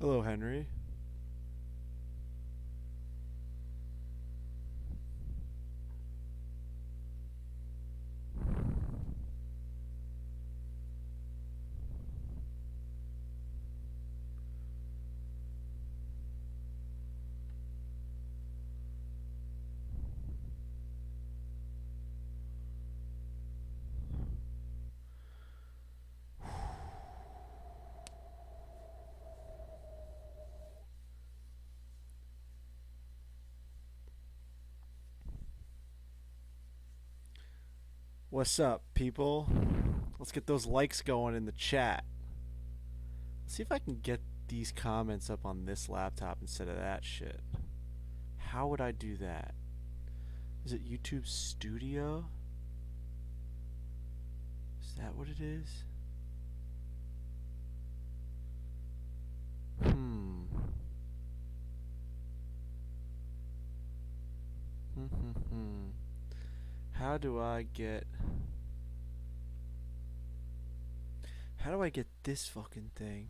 Hello, Henry. What's up, people? Let's get those likes going in the chat. Let's see if I can get these comments up on this laptop instead of that shit. How would I do that? Is it YouTube Studio? Is that what it is? Hmm. How do I get... How do I get this fucking thing?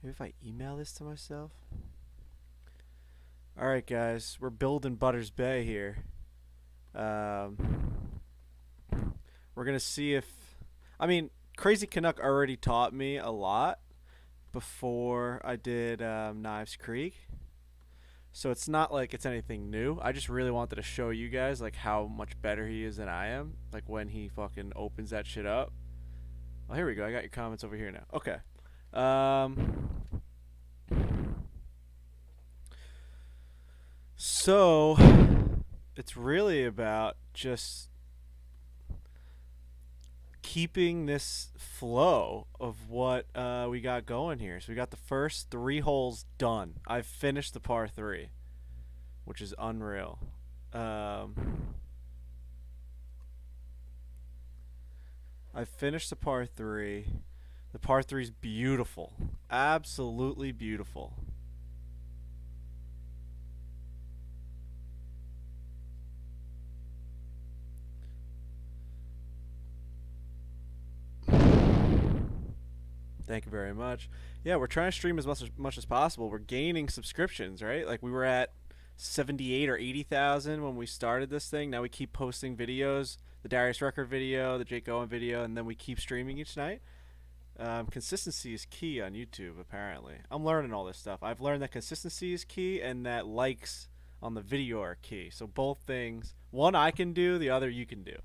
Maybe if I email this to myself? Alright, guys. We're building Butters Bay here. We're going to see if... I mean, Crazy Canuck already taught me a lot before I did Knives Creek. So it's not like it's anything new. I just really wanted to show you guys like how much better he is than I am. Like when he fucking opens that shit up. Oh, here we go. I got your comments over here now. Okay. So it's really about just keeping this flow of what we got going here. So we got the first 3 holes done. I've finished the par 3, which is unreal. I've finished the par 3. The par 3 is beautiful. Absolutely beautiful. Thank you very much. Yeah, we're trying to stream as much as possible. We're gaining subscriptions, right? Like we were at 78 or 80,000 when we started this thing. Now we keep posting videos, the Darius Rucker video, the Jake Owen video, and then we keep streaming each night. Consistency is key on YouTube, apparently. I'm learning all this stuff. I've learned that consistency is key and that likes on the video are key. So both things, one I can do, the other you can do.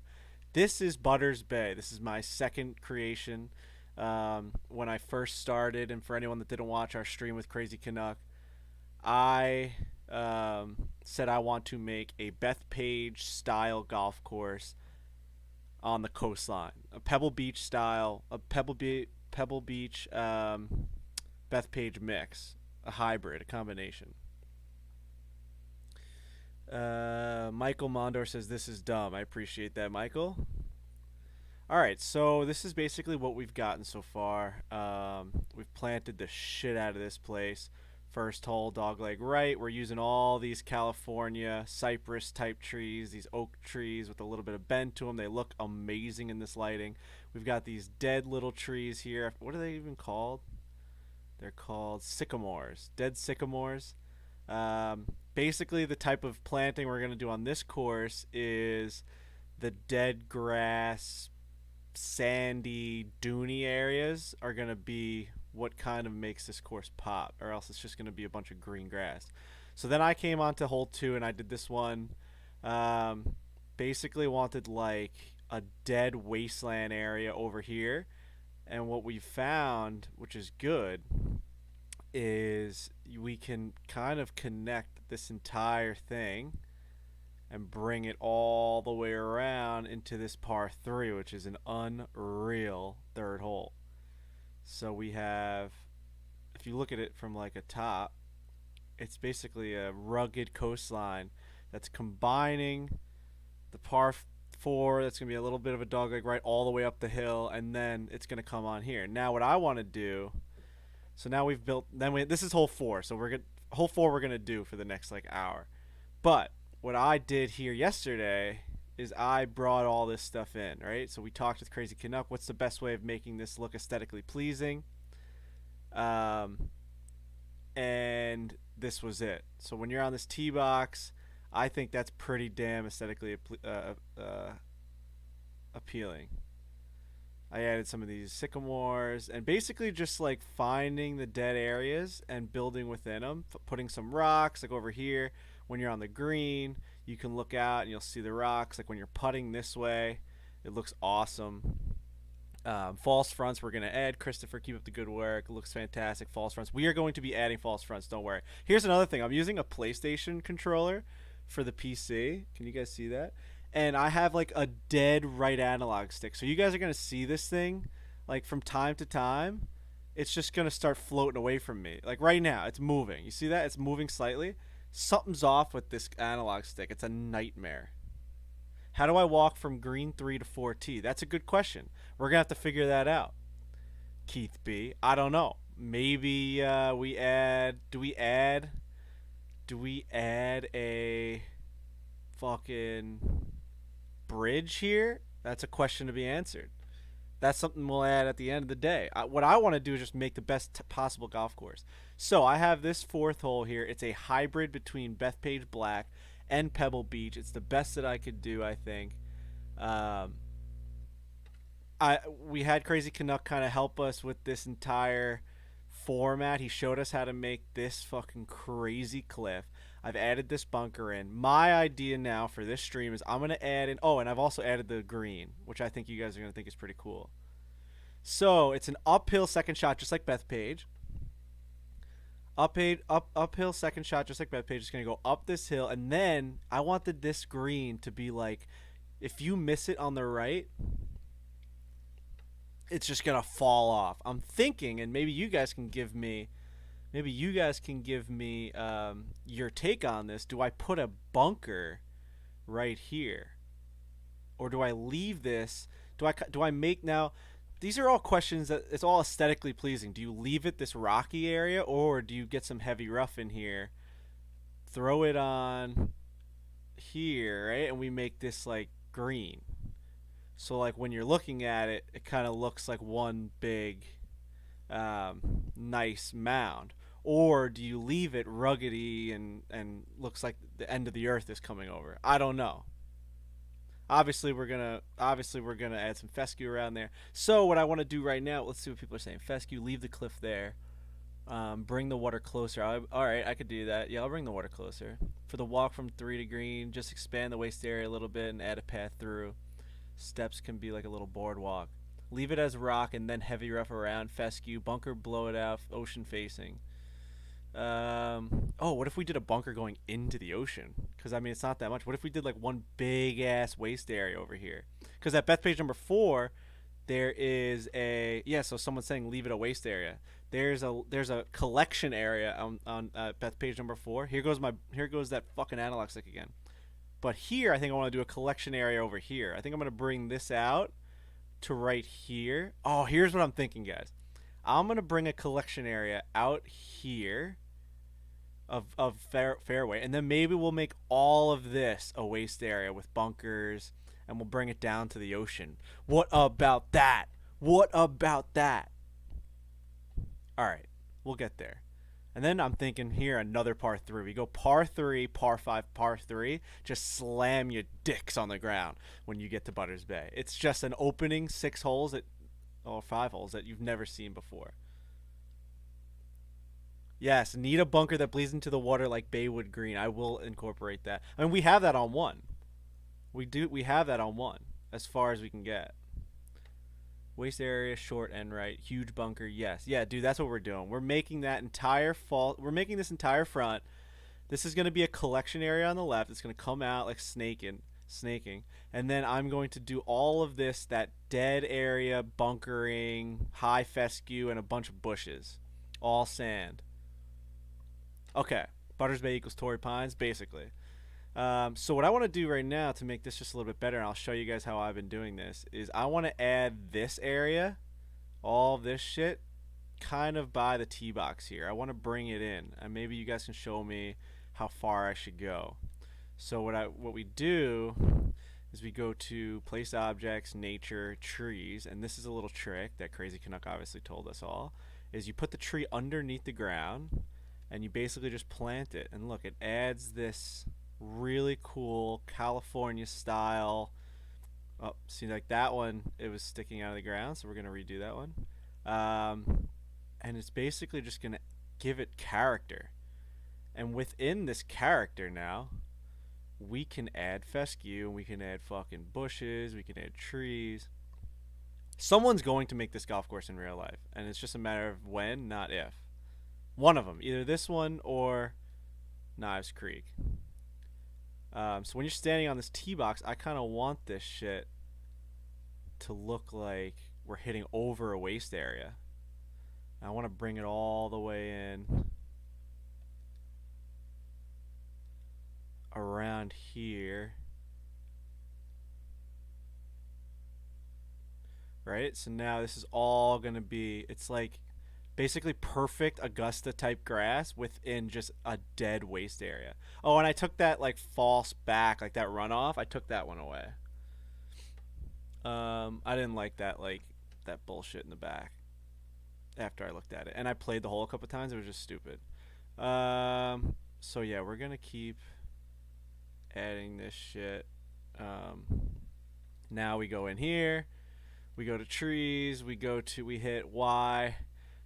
This is Butters Bay. This is my second creation. When I first started, and for anyone that didn't watch our stream with Crazy Canuck, I said I want to make a Bethpage style golf course on the coastline, a Pebble Beach style, a Pebble Beach Bethpage mix, a hybrid, a combination. Michael Mondor says this is dumb. I appreciate that, Michael. Alright, so this is basically what we've gotten so far. We've planted the shit out of this place. First hole, dogleg right. We're using all these California cypress type trees, these oak trees with a little bit of bend to them. They look amazing in this lighting. We've got these dead little trees here. What are they even called? They're called sycamores, dead sycamores. Basically, the type of planting we're going to do on this course is the dead grass, sandy, duney areas are going to be what kind of makes this course pop, or else it's just going to be a bunch of green grass. So then I came on to hole 2 and I did this one. Basically wanted like a dead wasteland area over here, and what we found, which is good, is we can kind of connect this entire thing and bring it all the way around into this par 3, which is an unreal third hole. So we have, if you look at it from like a top, it's basically a rugged coastline that's combining the par 4, that's going to be a little bit of a dogleg right all the way up the hill, and then it's going to come on here. Now what I want to do, so now we've built, this is hole 4, so hole 4 we're going to do for the next like hour. But what I did here yesterday is I brought all this stuff in, right? So we talked with Crazy Canuck. What's the best way of making this look aesthetically pleasing? and this was it. So when you're on this tee box, I think that's pretty damn aesthetically appealing. I added some of these sycamores and basically just like finding the dead areas and building within them, putting some rocks like over here. When you're on the green, you can look out and you'll see the rocks. Like when you're putting this way, it looks awesome. False fronts we're going to add. Christopher, keep up the good work. It looks fantastic. False fronts. We are going to be adding false fronts. Don't worry. Here's another thing. I'm using a PlayStation controller for the PC. Can you guys see that? And I have like a dead right analog stick. So you guys are going to see this thing like from time to time. It's just going to start floating away from me. Like right now, it's moving. You see that? It's moving slightly. Something's off with this analog stick. It's a nightmare. How do I walk from green 3 to 4T? That's a good question. We're going to have to figure that out. Keith B. I don't know. Maybe we add... Do we add a fucking bridge here? That's a question to be answered. That's something we'll add at the end of the day. What I want to do is just make the best possible golf course. So I have this fourth hole here. It's a hybrid between Bethpage Black and Pebble Beach. It's the best that I could do, I think. We had Crazy Canuck kind of help us with this entire format. He showed us how to make this fucking crazy cliff. I've added this bunker in. My idea now for this stream is I'm going to add in... Oh, and I've also added the green, which I think you guys are going to think is pretty cool. So it's an uphill second shot, just like Bethpage. Uphill second shot, just like Bethpage. It's going to go up this hill, and then I wanted this green to be like, if you miss it on the right, it's just going to fall off. I'm thinking, and maybe you guys can give me your take on this. Do I put a bunker right here, or do I leave this? Do I make now? These are all questions that it's all aesthetically pleasing. Do you leave it this rocky area, or do you get some heavy rough in here, throw it on here, right? And we make this like green. So like when you're looking at it, it kind of looks like one big nice mound. Or do you leave it ruggedy and looks like the end of the earth is coming over? I don't know. Obviously we're gonna add some fescue around there. So what I want to do right now, let's see what people are saying. Fescue, leave the cliff there. Bring the water closer. All right, I could do that. Yeah, I'll bring the water closer. For the walk from 3 to green, just expand the waist area a little bit and add a path through. Steps can be like a little boardwalk. Leave it as rock and then heavy rough around. Fescue, bunker, blow it out, ocean facing. Oh, what if we did a bunker going into the ocean? Because I mean, it's not that much. What if we did like one big ass waste area over here? Because at Bethpage number 4, there is a So someone's saying leave it a waste area. There's a collection area on Bethpage number 4. Here goes that fucking analog stick again. But here, I think I want to do a collection area over here. I think I'm gonna bring this out to right here. Oh, here's what I'm thinking, guys. I'm going to bring a collection area out here of Fairway, and then maybe we'll make all of this a waste area with bunkers, and we'll bring it down to the ocean. What about that? What about that? All right, we'll get there. And then I'm thinking here another par 3. We go par 3, par 5, par 3. Just slam your dicks on the ground when you get to Butters Bay. It's just an opening 6 holes or 5 holes that you've never seen before. Yes, need a bunker that bleeds into the water like Baywood Green. I will incorporate that. I mean, we have that on 1. We have that on 1 as far as we can get. Waist area, short and right. Huge bunker, yes. Yeah, dude, that's what we're doing. We're making that entire We're making this entire front. This is going to be a collection area on the left. It's going to come out like snaking. And then I'm going to do all of this, that dead area, bunkering, high fescue, and a bunch of bushes. All sand. Okay. Butters Bay equals Torrey Pines, basically. So what I want to do right now to make this just a little bit better, and I'll show you guys how I've been doing this, is I want to add this area, all this shit, kind of by the tee box here. I want to bring it in, and maybe you guys can show me how far I should go. So what we do is we go to place objects, nature, trees, and this is a little trick that Crazy Canuck obviously told us all, is you put the tree underneath the ground, and you basically just plant it. And look, it adds this really cool California style. Oh, see, like that one, it was sticking out of the ground, so we're gonna redo that one. And it's basically just gonna give it character. And within this character now, we can add fescue, and we can add fucking bushes, we can add trees. Someone's going to make this golf course in real life, and it's just a matter of when, not if. One of them, either this one or Knives Creek. So when you're standing on this tee box, I kind of want this shit to look like we're hitting over a waste area. I want to bring it all the way in around here. Right? So now this is all going to be, it's like basically perfect Augusta type grass within just a dead waste area. Oh, and I took that like false back, like that runoff. I took that one away. I didn't like that, like that bullshit in the back after I looked at it. And I played the hole a couple times. It was just stupid. So yeah, we're going to keep adding this shit. Now we go in here. We go to trees. We hit Y.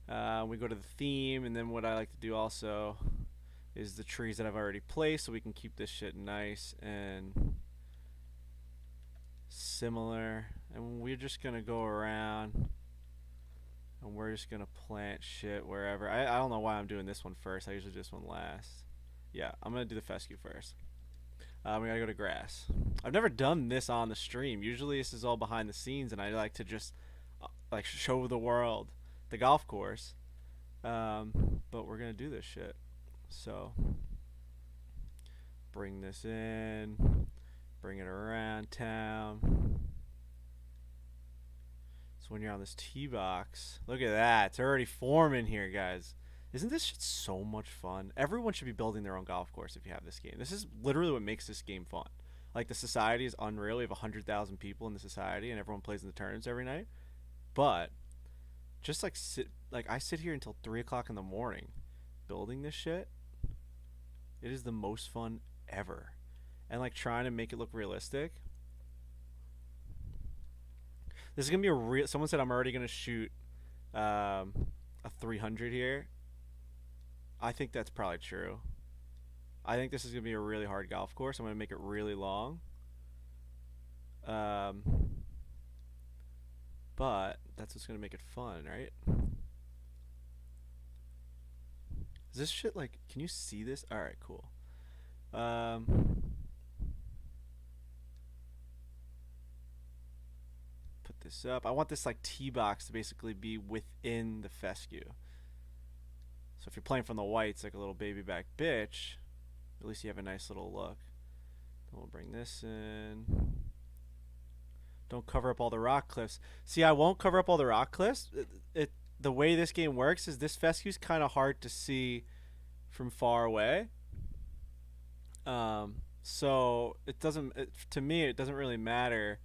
We go to the theme, and then what I like to do also is the trees that I've already placed, so we can keep this shit nice and similar. And we're just gonna go around, and we're just gonna plant shit wherever. I don't know why I'm doing this one first. I usually do this one last. Yeah, I'm gonna do the fescue first. We gotta go to grass. I've never done this on the stream. Usually this is all behind the scenes, and I like to just like show the world the golf course. But we're gonna do this shit. So bring this in, bring it around town. So when you're on this tee box, look at that. It's already forming here, guys. Isn't this shit so much fun? Everyone should be building their own golf course if you have this game. This is literally what makes this game fun. Like, the society is unreal. We have 100,000 people in the society, and everyone plays in the tournaments every night. But just like I sit here until 3 o'clock in the morning building this shit. It is the most fun ever. And like trying to make it look realistic. This is gonna be a real. Someone said I'm already gonna shoot a 300 here. I think that's probably true. I think this is going to be a really hard golf course. I'm going to make it really long. But that's what's going to make it fun, right? Is this shit like... Can you see this? Alright, cool. Put this up. I want this like tee box to basically be within the fescue. So if you're playing from the whites like a little baby back bitch, at least you have a nice little look. Then we'll bring this in. Don't cover up all the rock cliffs. See, I won't cover up all the rock cliffs. The way this game works is this fescue's kind of hard to see from far away. So it doesn't. To me, it doesn't really matter.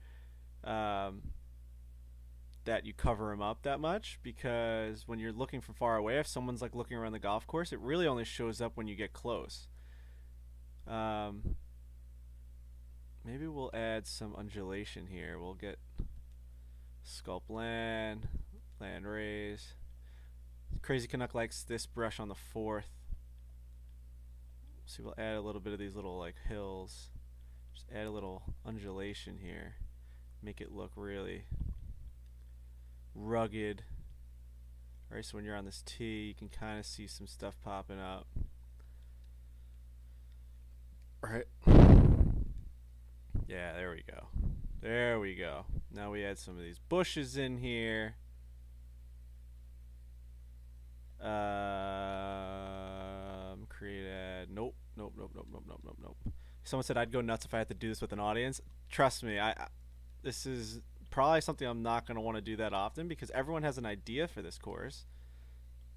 That you cover them up that much, because when you're looking from far away, if someone's like looking around the golf course, it really only shows up when you get close. Maybe we'll add some undulation here. We'll get sculpt land raise. Crazy Canuck likes this brush on the 4th. So we'll add a little bit of these little like hills. Just add a little undulation here. Make it look really rugged. Alright, so when you're on this tee, you can kind of see some stuff popping up. Alright. Yeah, there we go. There we go. Now we add some of these bushes in here. Create ad. Nope. Someone said I'd go nuts if I had to do this with an audience. Trust me, this is probably something I'm not going to want to do that often, because everyone has an idea for this course,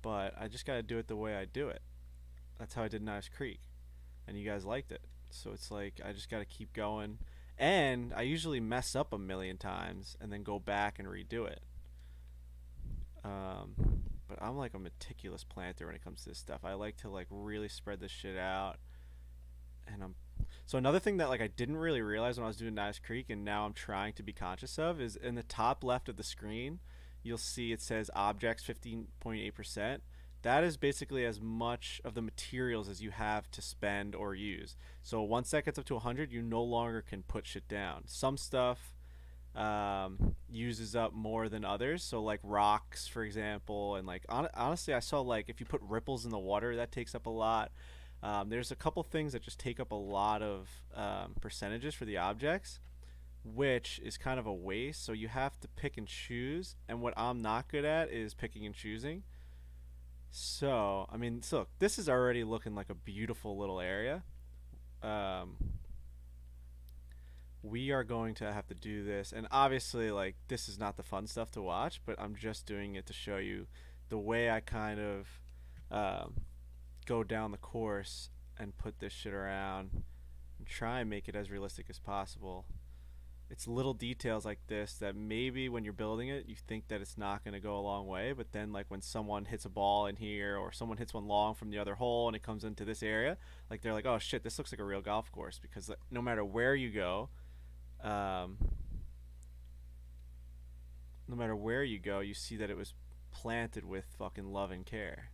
but I just got to do it the way I do it. That's how I did Knives Creek, and you guys liked it. So it's like I just got to keep going, and I usually mess up a million times and then go back and redo it. but I'm like a meticulous planter when it comes to this stuff. I like to like really spread this shit out. And so another thing that like I didn't really realize when I was doing Nice Creek, and now I'm trying to be conscious of, is in the top left of the screen, you'll see it says objects 15.8%. That is basically as much of the materials as you have to spend or use. So once that gets up to 100, you no longer can put shit down. Some stuff uses up more than others. So like rocks, for example, and like honestly, I saw like if you put ripples in the water, that takes up a lot. There's a couple things that just take up a lot of percentages for the objects, which is kind of a waste. So you have to pick and choose. And what I'm not good at is picking and choosing. So, I mean, so look, this is already looking like a beautiful little area. Um, we are going to have to do this. And obviously, like, this is not the fun stuff to watch, but I'm just doing it to show you the way I kind of go down the course and put this shit around and try and make it as realistic as possible. It's little details like this that maybe when you're building it, you think that it's not going to go a long way, but then like when someone hits a ball in here or someone hits one long from the other hole and it comes into this area, like they're like, oh shit, this looks like a real golf course, because like, no matter where you go, um, no matter where you go, you see that it was planted with fucking love and care.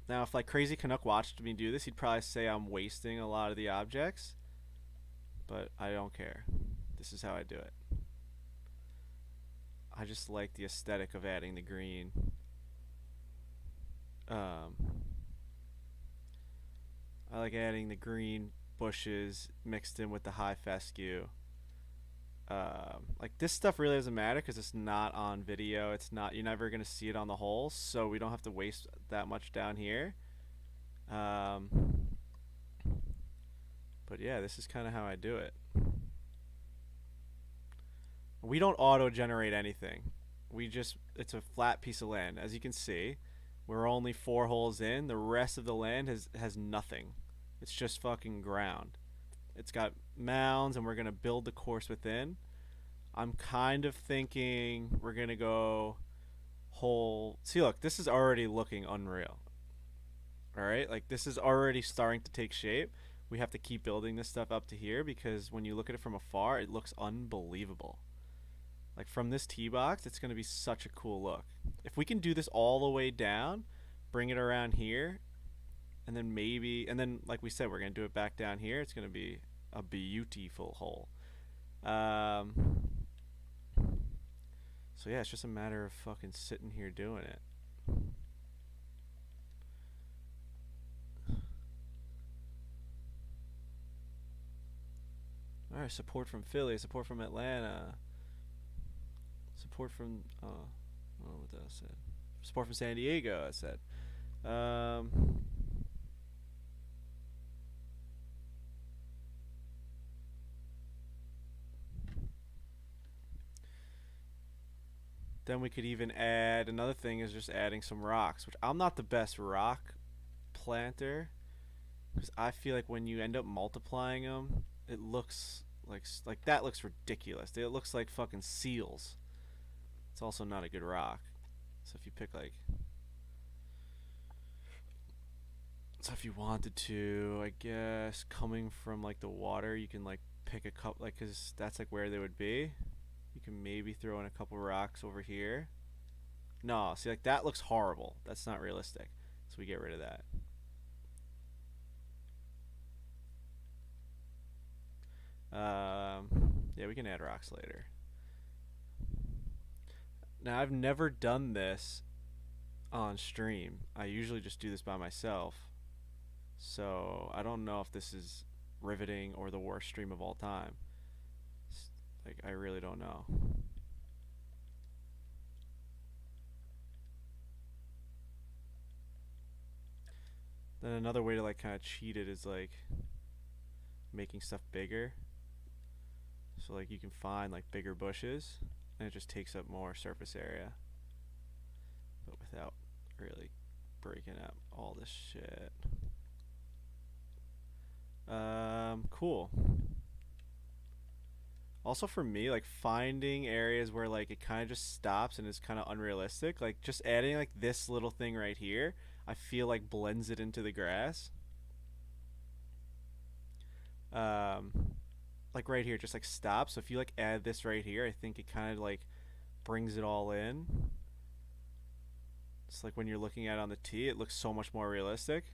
Now, if like Crazy Canuck watched me do this, he'd probably say I'm wasting a lot of the objects, but I don't care. This is how I do it. I just like the aesthetic of adding the green. I like adding the green bushes mixed in with the high fescue. Like this stuff really doesn't matter because it's not on video. It's not, you're never gonna see it on the hole, so we don't have to waste that much down here. But yeah, this is kind of how I do it. We don't auto-generate anything. It's a flat piece of land. As you can see, we're only 4 holes in. The rest of the land has nothing. It's just fucking ground. It's got mounds, and we're going to build the course within. I'm kind of thinking we're going to go hole... See, look, this is already looking unreal. Alright? Like, this is already starting to take shape. We have to keep building this stuff up to here because when you look at it from afar, it looks unbelievable. Like, from this tee box, it's going to be such a cool look. If we can do this all the way down, bring it around here, and then maybe, and then like we said, we're going to do it back down here. It's going to be a beautiful hole. So yeah, it's just a matter of fucking sitting here doing it. Alright, support from Philly, support from Atlanta, support from, oh, what did I say? Support from San Diego, I said. Then we could even add, another thing is just adding some rocks, which I'm not the best rock planter, because I feel like when you end up multiplying them, it looks like that looks ridiculous. It looks like fucking seals. It's also not a good rock. So if you pick like, so if you wanted to, I guess coming from like the water, you can like pick a couple, like, cause that's like where they would be. You can maybe throw in a couple rocks over here. No, see, like that looks horrible. That's not realistic. So we get rid of that. Yeah, we can add rocks later. Now, I've never done this on stream. I usually just do this by myself. So I don't know if this is riveting or the worst stream of all time. Like, I really don't know. Then another way to like kind of cheat it is like making stuff bigger. So like you can find like bigger bushes and it just takes up more surface area, but without really breaking up all this shit. Cool. Also for me, like finding areas where like it kind of just stops and is kind of unrealistic, like just adding like this little thing right here, I feel like blends it into the grass. Um, like right here, just like stops. So if you like add this right here, I think it kind of like brings it all in. It's like when you're looking at it on the tee, it looks so much more realistic.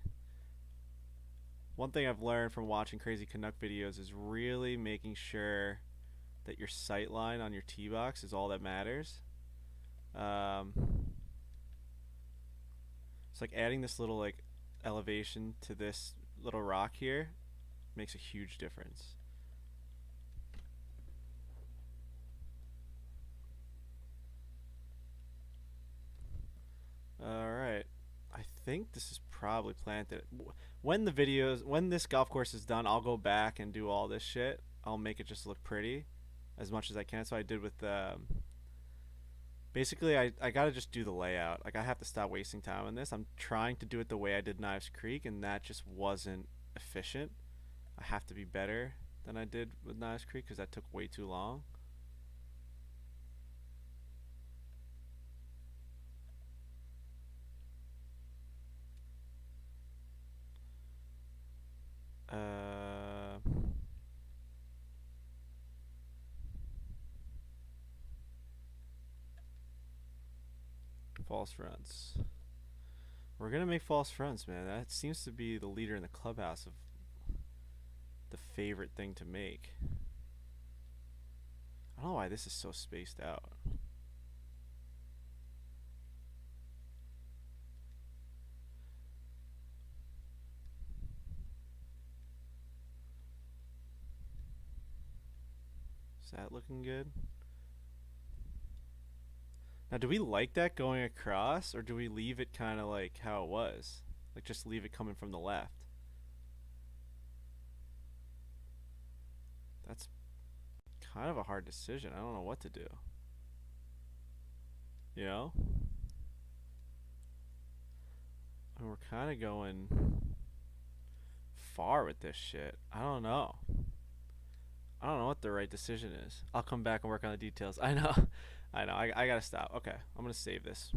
One thing I've learned from watching Crazy Canuck videos is really making sure that your sight line on your tee box is all that matters. Um, it's like adding this little like elevation to this little rock here makes a huge difference. All right, I think this is probably planted. When this golf course is done, I'll go back and do all this shit. I'll make it just look pretty as much as I can. So I did with basically I gotta just do the layout. Like I have to stop wasting time on this. I'm trying to do it the way I did Knives Creek, and that just wasn't efficient. I have to be better than I did with Knives Creek because that took way too long. Uh, false fronts. We're gonna make false fronts, man. That seems to be the leader in the clubhouse of the favorite thing to make. I don't know why this is so spaced out. Is that looking good? Now, do we like that going across, or do we leave it kind of like how it was? Like, just leave it coming from the left? That's kind of a hard decision. I don't know what to do. You know? And we're kind of going far with this shit. I don't know. I don't know what the right decision is. I'll come back and work on the details. I know. I know. I gotta stop. Okay. I'm gonna save this.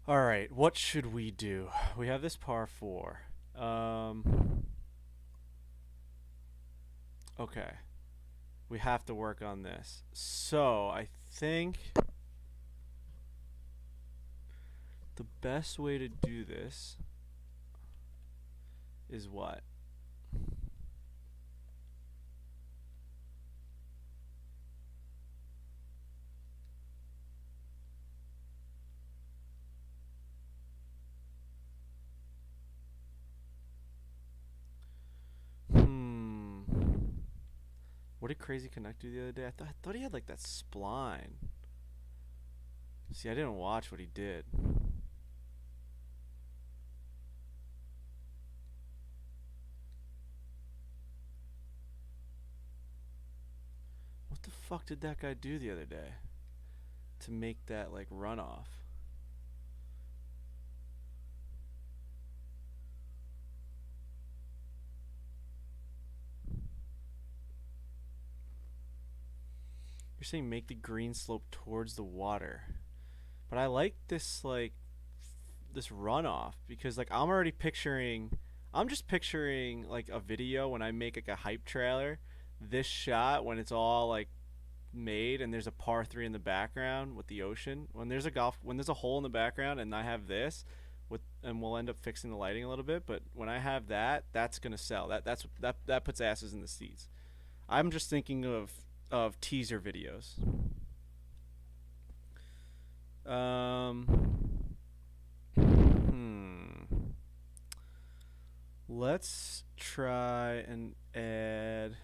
Alright. What should we do? We have this par 4. Okay. We have to work on this. So, I think the best way to do this is what? What did Crazy Connect do the other day? I thought he had like that spline. See, I didn't watch what he did. What the fuck did that guy do the other day to make that like runoff? You're saying make the green slope towards the water. But I like this like this runoff because like I'm just picturing like a video when I make like a hype trailer, this shot when it's all like made and there's a par 3 in the background with the ocean. When there's a hole in the background and I have this with and we'll end up fixing the lighting a little bit, but when I have that, that's going to sell. That puts asses in the seats. I'm just thinking of teaser videos. Let's try and add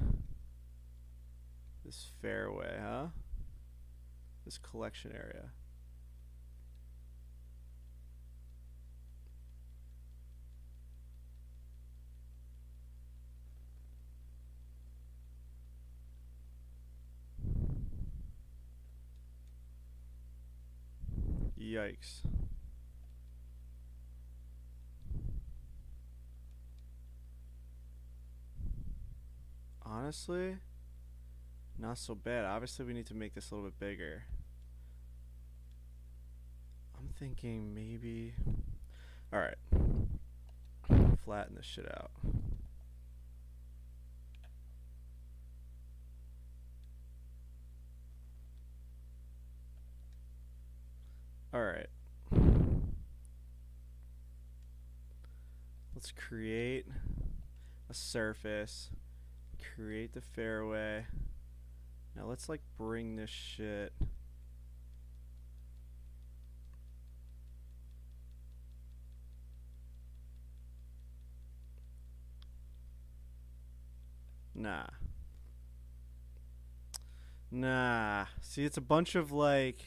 this fairway, huh? This collection area. Yikes. honestly, not so bad. Obviously, we need to make this a little bit bigger. I'm thinking maybe... Alright. Flatten this shit out. Alright. Let's create a surface. Create the fairway. Now let's like bring this shit... Nah. See, it's a bunch of like...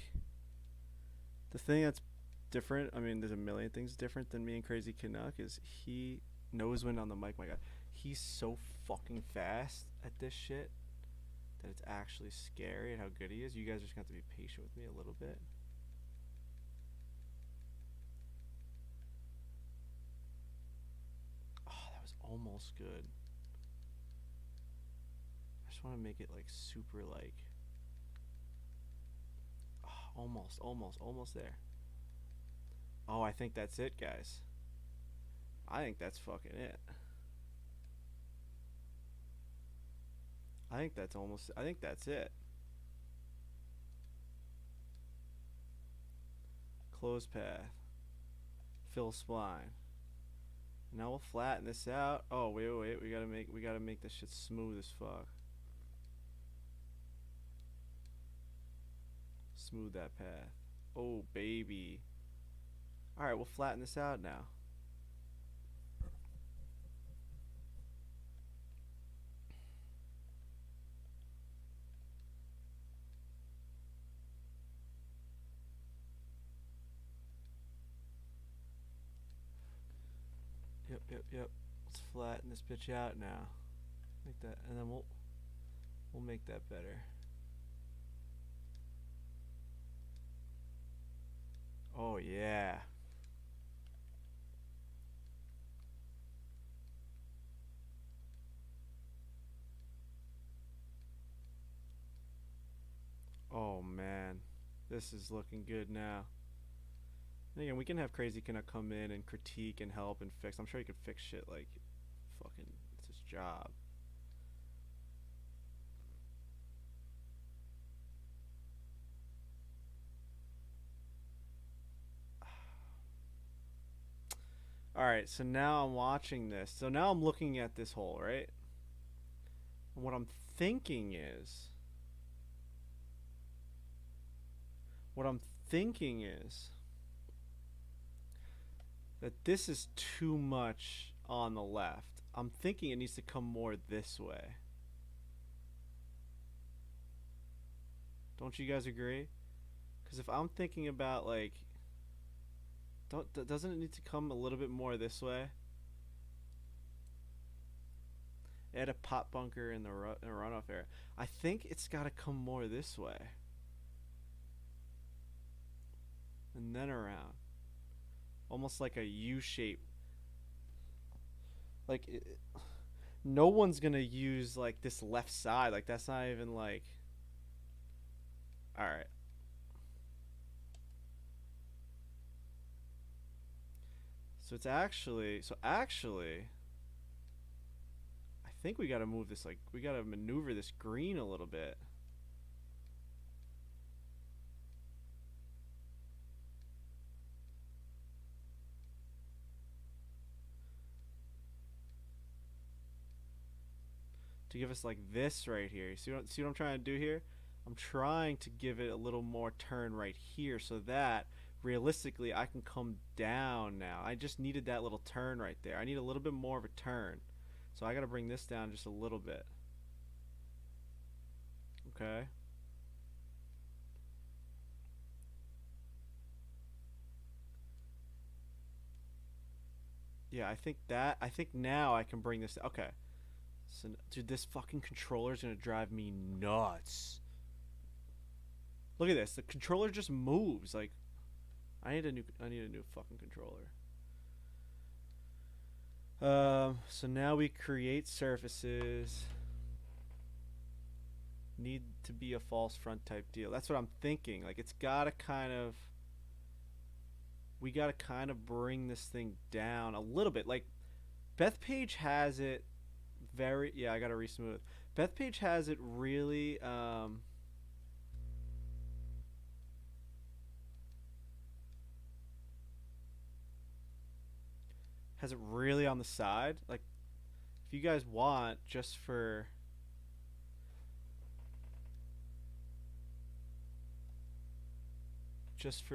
The thing that's different, I mean, there's a million things different than me and Crazy Canuck, is he... Nose wind on the mic, my god. He's so fucking fast at this shit that it's actually scary at how good he is. You guys are just going to have to be patient with me a little bit. Oh, that was almost good. I just want to make it like super like... Oh, almost there. Oh, I think that's it, guys. I think that's fucking it. I think that's it. Close path. Fill spline. Now we'll flatten this out. Oh, wait. We gotta make this shit smooth as fuck. Smooth that path. Oh, baby. Alright, we'll flatten this out now. Yep. Let's flatten this bitch out now. Make that, and then we'll make that better. Oh yeah. Oh man, this is looking good now. And again, we can have Crazy Canuck come in and critique and help and fix. I'm sure he could fix shit like fucking, it's his job. Alright, so now I'm watching this. So now I'm looking at this hole, right? And what I'm thinking is... that this is too much on the left. I'm thinking it needs to come more this way. Don't you guys agree? Because if I'm thinking about like... Doesn't it need to come a little bit more this way? Add a pot bunker in the runoff area. I think it's got to come more this way. And then around. Almost like a U shape. Like, no one's gonna use like this left side. Like, that's not even like... Alright. So it's actually... I think we gotta move this, like, we gotta maneuver this green a little bit. To give us like this right here. See what I'm trying to do here? I'm trying to give it a little more turn right here so that realistically I can come down now. I just needed that little turn right there. I need a little bit more of a turn. So I gotta bring this down just a little bit. Okay. Yeah, I think now I can bring this. Okay. So, dude, this fucking controller is gonna drive me nuts. Look at this. The controller just moves. Like, I need a new fucking controller. So now we create surfaces. need to be a false front type deal. That's what I'm thinking. Like it's gotta kind of we gotta kind of bring this thing down a little bit. Like Bethpage has it very yeah, I gotta resmooth. Bethpage has it really has it really on the side. Like if you guys want just for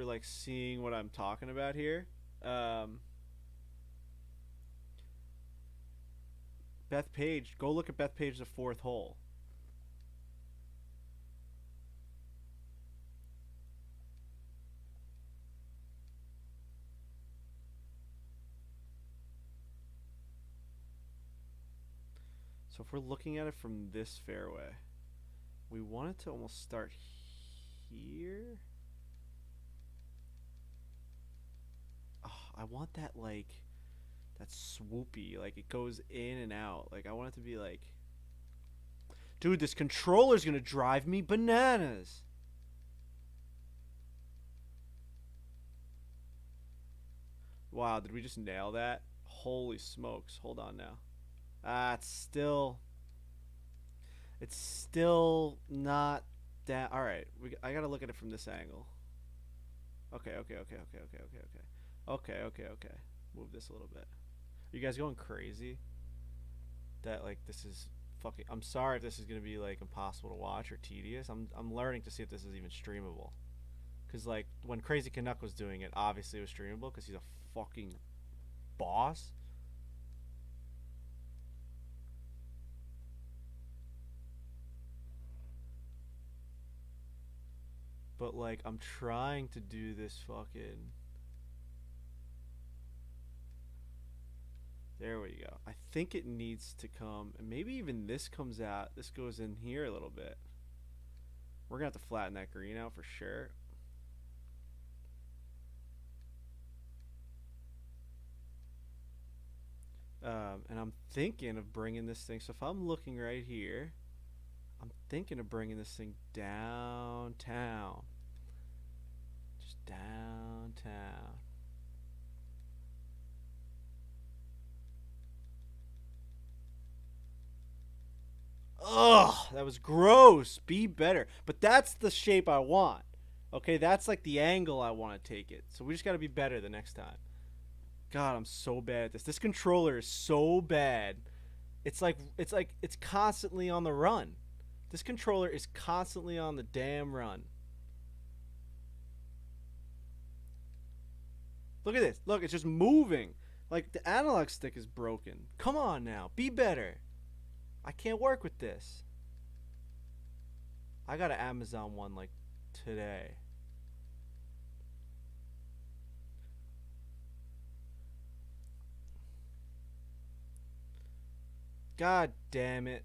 like seeing what I'm talking about here. Um, Bethpage, go look at Bethpage the fourth hole. So if we're looking at it from this fairway, we want it to almost start here. Oh, I want that like that swoopy, like it goes in and out. Like I want it to be like, dude, this controller's gonna drive me bananas. Wow, did we just nail that? Holy smokes! Hold on now. It's still not that. All right, I gotta look at it from this angle. Okay. Move this a little bit. Are you guys going crazy? That like this is fucking. I'm sorry if this is gonna be like impossible to watch or tedious. I'm learning to see if this is even streamable. Cause like when Crazy Canuck was doing it, obviously it was streamable because he's a fucking boss. But like I'm trying to do this fucking. There we go. I think it needs to come, and maybe even this comes out. This goes in here a little bit. We're gonna have to flatten that green out for sure. And I'm thinking of bringing this thing. So if I'm looking right here, I'm thinking of bringing this thing downtown. Just downtown. Ugh, that was gross. Be better. But that's the shape I want. Okay, that's like the angle I want to take it. So we just got to be better the next time. God, I'm so bad at this. This controller is so bad. It's constantly on the run. This controller is constantly on the damn run. Look at this. Look, it's just moving. Like the analog stick is broken. Come on now. Be better. I can't work with this. I got an Amazon one like today. God damn it.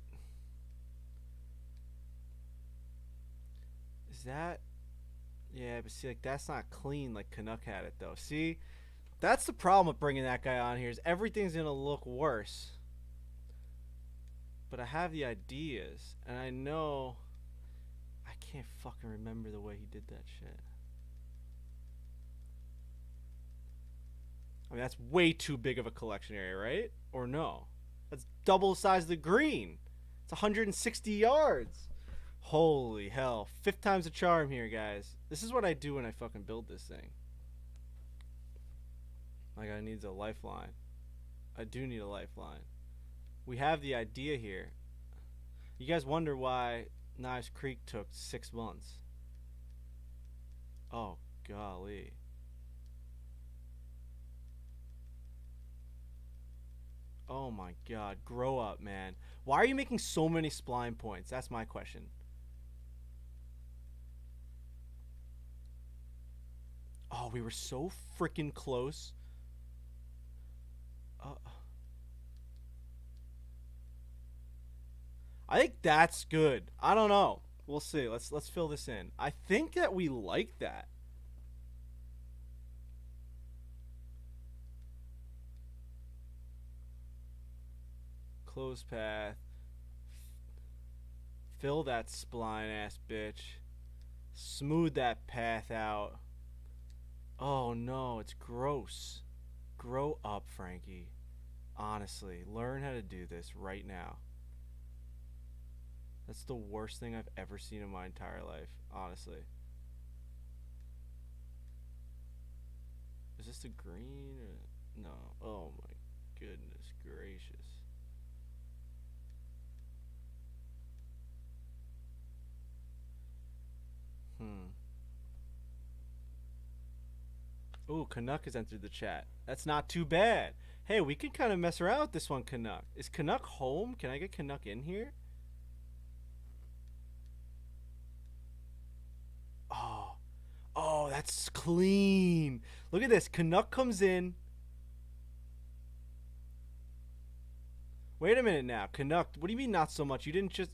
Is that? Yeah, but see, like that's not clean like Canuck had it though. See, that's the problem with bringing that guy on here is everything's gonna look worse. But I have the ideas, and I know I can't fucking remember the way he did that shit. I mean, that's way too big of a collection area, right? Or no? That's double the size of the green. It's 160 yards. Holy hell. Fifth time's a charm here, guys. This is what I do when I fucking build this thing. My guy needs a lifeline. I do need a lifeline. We have the idea here. You guys wonder why Knives Creek took 6 months. Oh, golly. Oh my god. Grow up, man. Why are you making so many spline points? That's my question. Oh, we were so freaking close. Uh, I think that's good. I don't know. We'll see. Let's fill this in. I think that we like that. Close path. Fill that spline ass bitch. Smooth that path out. Oh no, it's gross. Grow up, Frankie. Honestly, learn how to do this right now. That's the worst thing I've ever seen in my entire life, honestly. Is this the green or no? Oh my goodness gracious. Ooh, Canuck has entered the chat. That's not too bad. Hey, we could kind of mess around with this one, Canuck. Is Canuck home? Can I get Canuck in here? Oh. Oh, that's clean. Look at this. Canuck comes in. Wait a minute now. Canuck, what do you mean not so much? You didn't just...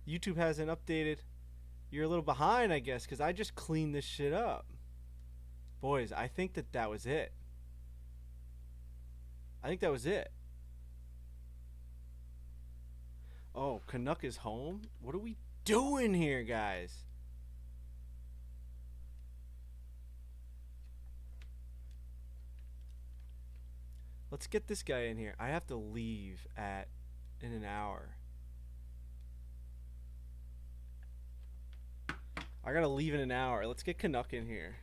YouTube hasn't updated. You're a little behind, I guess, because I just cleaned this shit up. Boys, I think that was it. I think that was it. Oh, Canuck is home? What are we doing here, guys? Let's get this guy in here. I have to leave in an hour. I gotta leave in an hour. Let's get Canuck in here.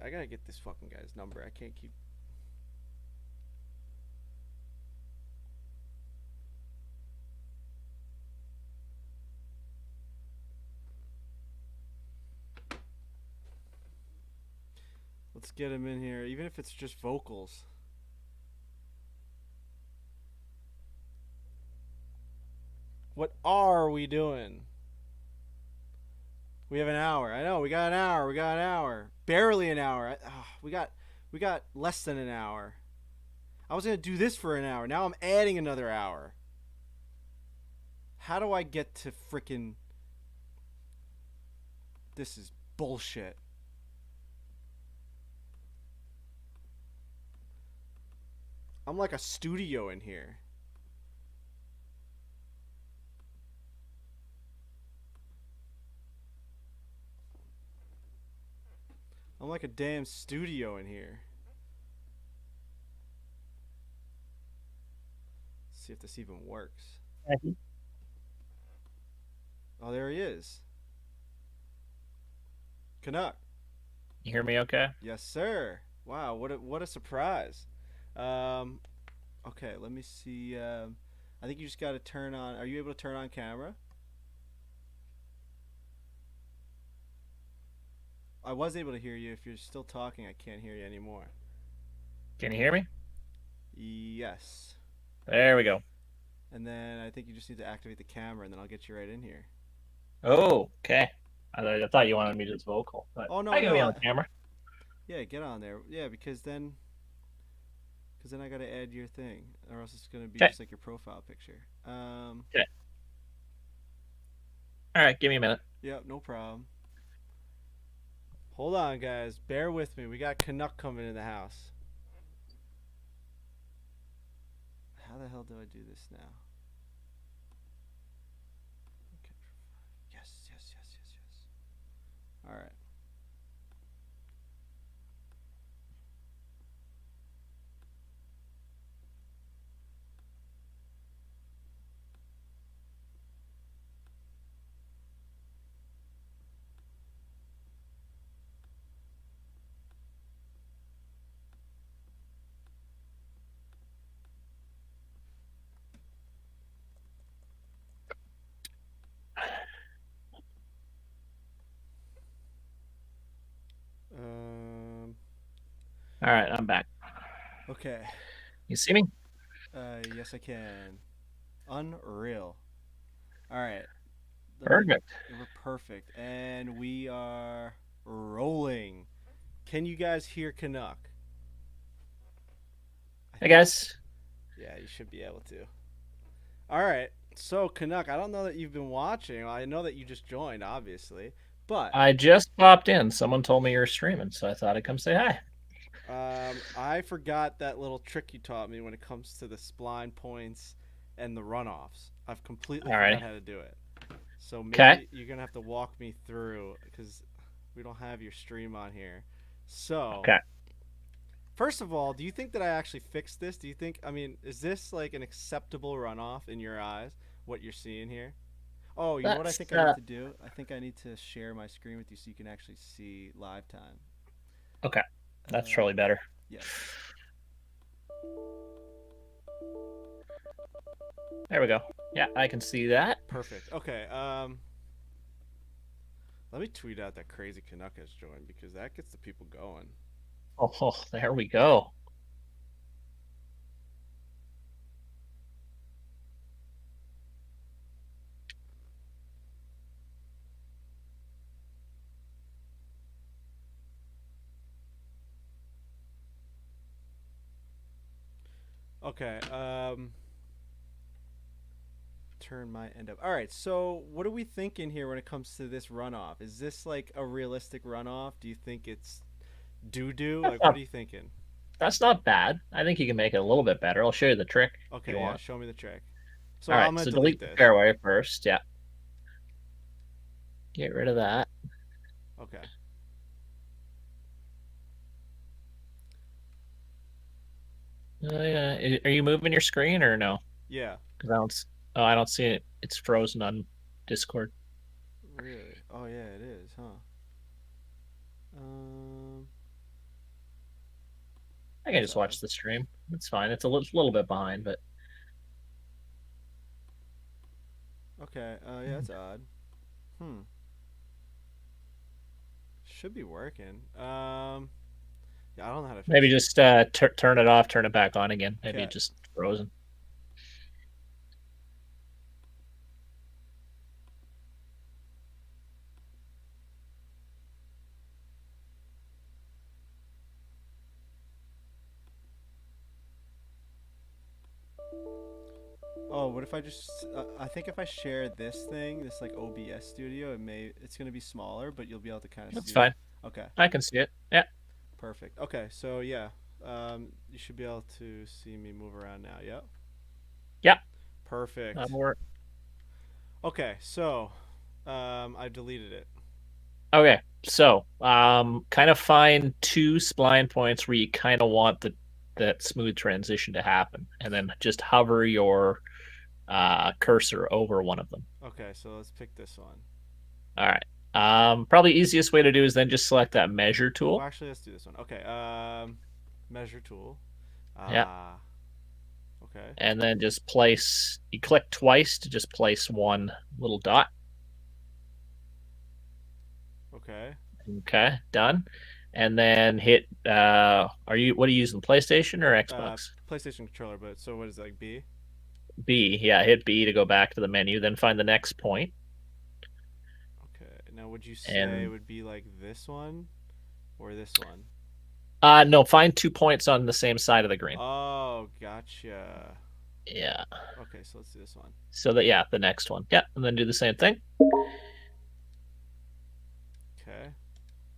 I gotta get this fucking guy's number. I can't keep... Let's get him in here, even if it's just vocals. What are we doing? We have an hour. I know, we got an hour. We got an hour. Barely an hour. We got less than an hour. I was going to do this for an hour. Now I'm adding another hour. How do I get to frickin'... This is bullshit. I'm like a studio in here. I'm like a damn studio in here. Let's see if this even works. Oh, there he is. Canuck. You hear me okay? Yes, sir. Wow, what a surprise. Okay, let me see. I think you just got to turn on... Are you able to turn on camera? I was able to hear you. If you're still talking, I can't hear you anymore. Can you hear me? Yes. There we go. And then I think you just need to activate the camera, and then I'll get you right in here. Oh, okay. I thought you wanted me just vocal. But oh, no, I can be on the camera. Yeah, get on there. Yeah, because then I got to add your thing, or else it's going to be just like your profile picture. Okay. All right, give me a minute. Yep, no problem. Hold on, guys. Bear with me. We got Canuck coming in the house. How the hell do I do this now? Okay. Yes. All right. All right, I'm back. Okay. You see me? Yes, I can. Unreal. All right. Perfect. We're perfect, and we are rolling. Can you guys hear Canuck? Hey guys. Yeah, you should be able to. All right. So Canuck, I don't know that you've been watching. I know that you just joined, obviously, but I just popped in. Someone told me you're streaming, so I thought I'd come say hi. I forgot that little trick you taught me when it comes to the spline points and the runoffs. I've completely All right. forgot how to do it. So Okay. maybe you're gonna have to walk me through because we don't have your stream on here. So Okay. first of all, do you think that I actually fixed this? Do you think, I mean, is this like an acceptable runoff in your eyes? What you're seeing here? Oh, you know what I That's think I need to do? I think I need to share my screen with you so you can actually see live time. okay. That's Uh, probably better. yes. There we go. Yeah, I can see that. Perfect. Okay. Let me tweet out that crazy Canuck has joined because that gets the people going. Oh, there we go. Okay. Turn my end up. All right. So, what are we thinking here when it comes to this runoff? Is this like a realistic runoff? Do you think it's doo doo? That's Like, what not are you thinking? that's not bad. I think you can make it a little bit better. I'll show you the trick if you Okay. Yeah. want. Show me the trick. So All right. I'm gonna So delete delete the this. fairway first. Yeah. Get rid of that. Okay. Yeah. Are you moving your screen or no? Yeah. Because I don't see it. It's frozen on Discord. Really? Oh yeah, it is, huh? Um. I can That's just odd. watch the stream. It's fine. It's a little bit behind, but Okay. Yeah, that's odd. Hmm. Should be working. Yeah, I don't know how to maybe fix. just turn it off, turn it back on again. Maybe Okay. it just frozen. Oh, what if I just? I think if I share this thing, this like OBS studio, it's gonna be smaller, but you'll be able to kind of That's see it. fine. Okay. I can see it. Yeah. Perfect. Okay. So yeah, you should be able to see me move around now. Yep. Yeah. Perfect. That'll work. Okay. So, I deleted it. Okay. So, kind of find two spline points where you kind of want that smooth transition to happen, and then just hover your cursor over one of them. Okay. So let's pick this one. All right. Probably easiest way to do is then just select that measure Well, tool. actually, let's do this one. Okay. Measure tool. Yeah. Ah. Okay. And then just place, you click twice to just place one little dot. Okay. Okay, done. And then hit, what are you using, PlayStation or Xbox? PlayStation controller, but so what is it, like B? B, yeah, hit B to go back to the menu, then find the next point. Okay. Now, would you say it And, would be like this one or this one? no, find 2 points on the same side of the green. Oh, gotcha. Yeah. Okay, so let's do this one. So that, yeah, the next one. Yeah, and then do the same thing. Okay.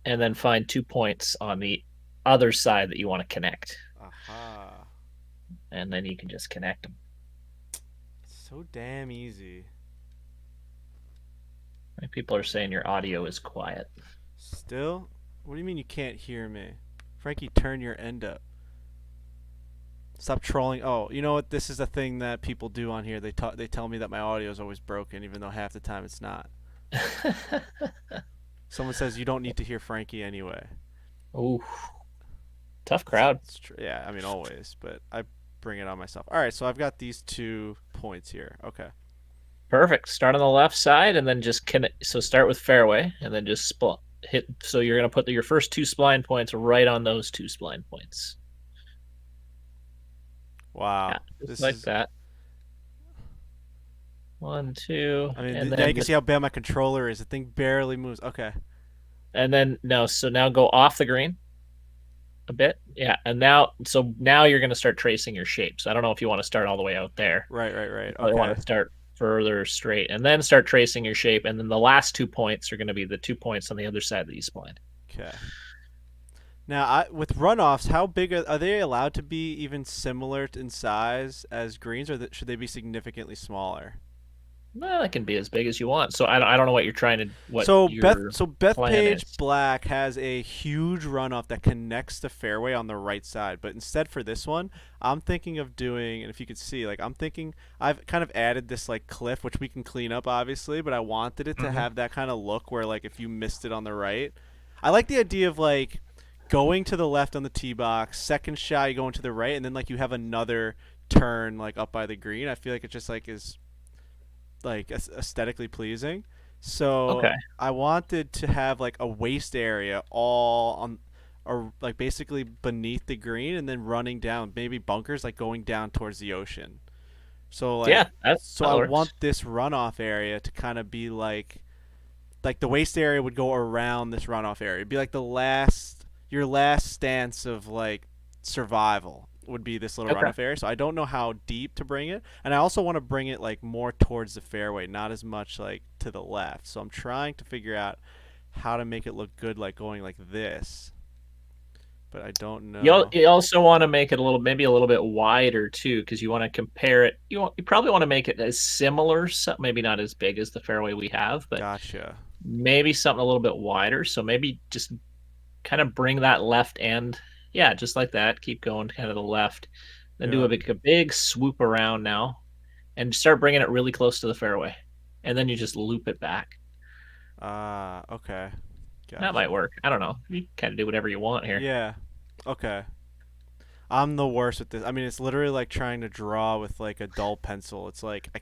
And then find 2 points on the other side that you want to connect. Aha. And then you can just connect them. So damn easy. People are saying your audio is quiet. Still? What do you mean you can't hear me? Frankie, turn your end up. Stop trolling. Oh, you know what? This is a thing that people do on here. They tell me that my audio is always broken, even though half the time it's not. Someone says you don't need to hear Frankie anyway. Ooh, tough crowd. It's true. Yeah, I mean always, but I bring it on myself. All right, so I've got these 2 points here. Okay. Perfect. Start on the left side and then just connect. So start with fairway and then just split. Hit. So you're going to put your first two spline points right on those two spline points. Yeah, Wow. just This like is. that. 1, 2, I mean, and now then you can see how bad my controller is. The thing barely moves. Okay. no. So now go off the green a bit. Yeah, and now you're going to start tracing your shapes. I don't know if you want to start all the way out there. Right. You probably want Okay. to start further straight and then start tracing your shape. And then the last 2 points are going to be the 2 points on the other side that you splined. Okay. Now, with runoffs, how big are they allowed to be? Even similar in size as greens, or should they be significantly smaller? Well, it can be as big as you want. So I don't know what you're trying to what So your plan Bethpage is. Black has a huge runoff that connects the fairway on the right side, but instead for this one, I'm thinking of doing, and if you could see, like I'm thinking I've kind of added this like cliff, which we can clean up obviously, but I wanted it to Hmm. have that kind of look where like if you missed it on the right, I like the idea of like going to the left on the tee box, second shot you going to the right, and then like you have another turn like up by the green. I feel like it just like is like aesthetically pleasing. So Okay. I wanted to have like a waist area all on, or like basically beneath the green, and then running down, maybe bunkers like going down towards the ocean. So like, Yeah, that so that I works. want this runoff area to kind of be like the waist area would go around this runoff area. It'd be like the last your last stance of like survival would be this little Okay. runoff area. So I don't know how deep to bring it, and I also want to bring it like more towards the fairway, not as much like to the left. So I'm trying to figure out how to make it look good, like going like this, but I don't know. You also want to make it a little maybe a little bit wider too, because you want to compare it. You probably want to make it as similar, maybe not as big as the fairway we have, but Gotcha. maybe something a little bit wider. So maybe just kind of bring that left end, yeah, just like that. Keep going kind of the left, then do Yeah. a big swoop around now, and start bringing it really close to the fairway, and then you just loop it back. Okay. That might Gotcha. work. I don't know. You kind of do whatever you want here. Yeah. Okay. I'm the worst with this. I mean, it's literally like trying to draw with like a dull pencil. It's like I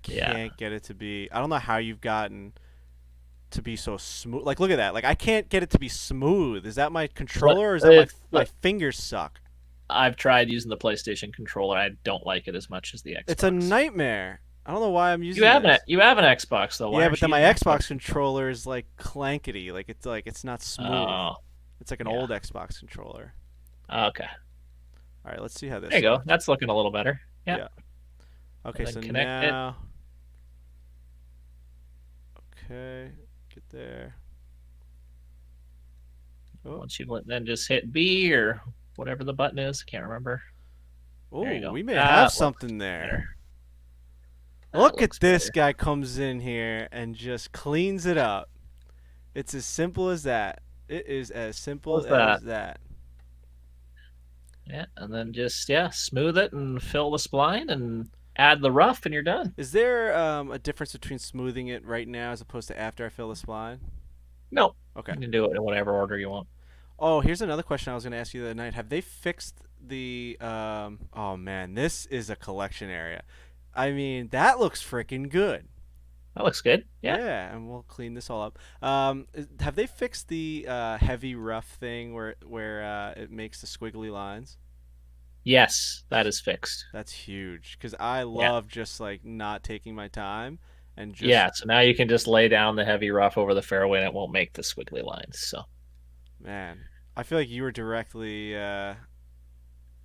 Yeah. can't get it to be. I don't know how you've gotten to be so smooth. Like look at that. Like I can't get it to be smooth. Is that my Look, controller or is that my look, fingers suck? I've tried using the PlayStation controller. I don't like it as much as the It's a Xbox. nightmare. I don't know why I'm using this. You have an Xbox though. Why Yeah, but aren't you then my using the Xbox Xbox? controller is like clankety. Like it's not smooth. Oh, It's like an yeah. old Xbox controller. Okay. All right, let's see how There this you go. looks. That's looking a little better. Yeah. Yeah. And Okay, then so connect it. now okay, get there. Oh, Once you then just hit B or whatever the button is. Can't remember. There you oh, go. we may have That looks something there. better. That Look at looks this better. guy comes in here and just cleans it up. It's as simple as that. It is as simple What's as that? that. Yeah, and then just smooth it and fill the spline and add the rough, and you're done. Is there a difference between smoothing it right now as opposed to after I fill the spline? Nope. Okay. You can do it in whatever order you want. Oh, here's another question I was going to ask you the other night. Have they fixed the oh man, this is a collection area. I mean, that looks freaking good. That looks good. Yeah. Yeah, and we'll clean this all up. Have they fixed the heavy rough thing where it makes the squiggly lines? Yes, that is fixed. That's huge because I Yeah. love just like not taking my time and just Yeah. So now you can just lay down the heavy rough over the fairway and it won't make the squiggly lines. So man. I feel like you were directly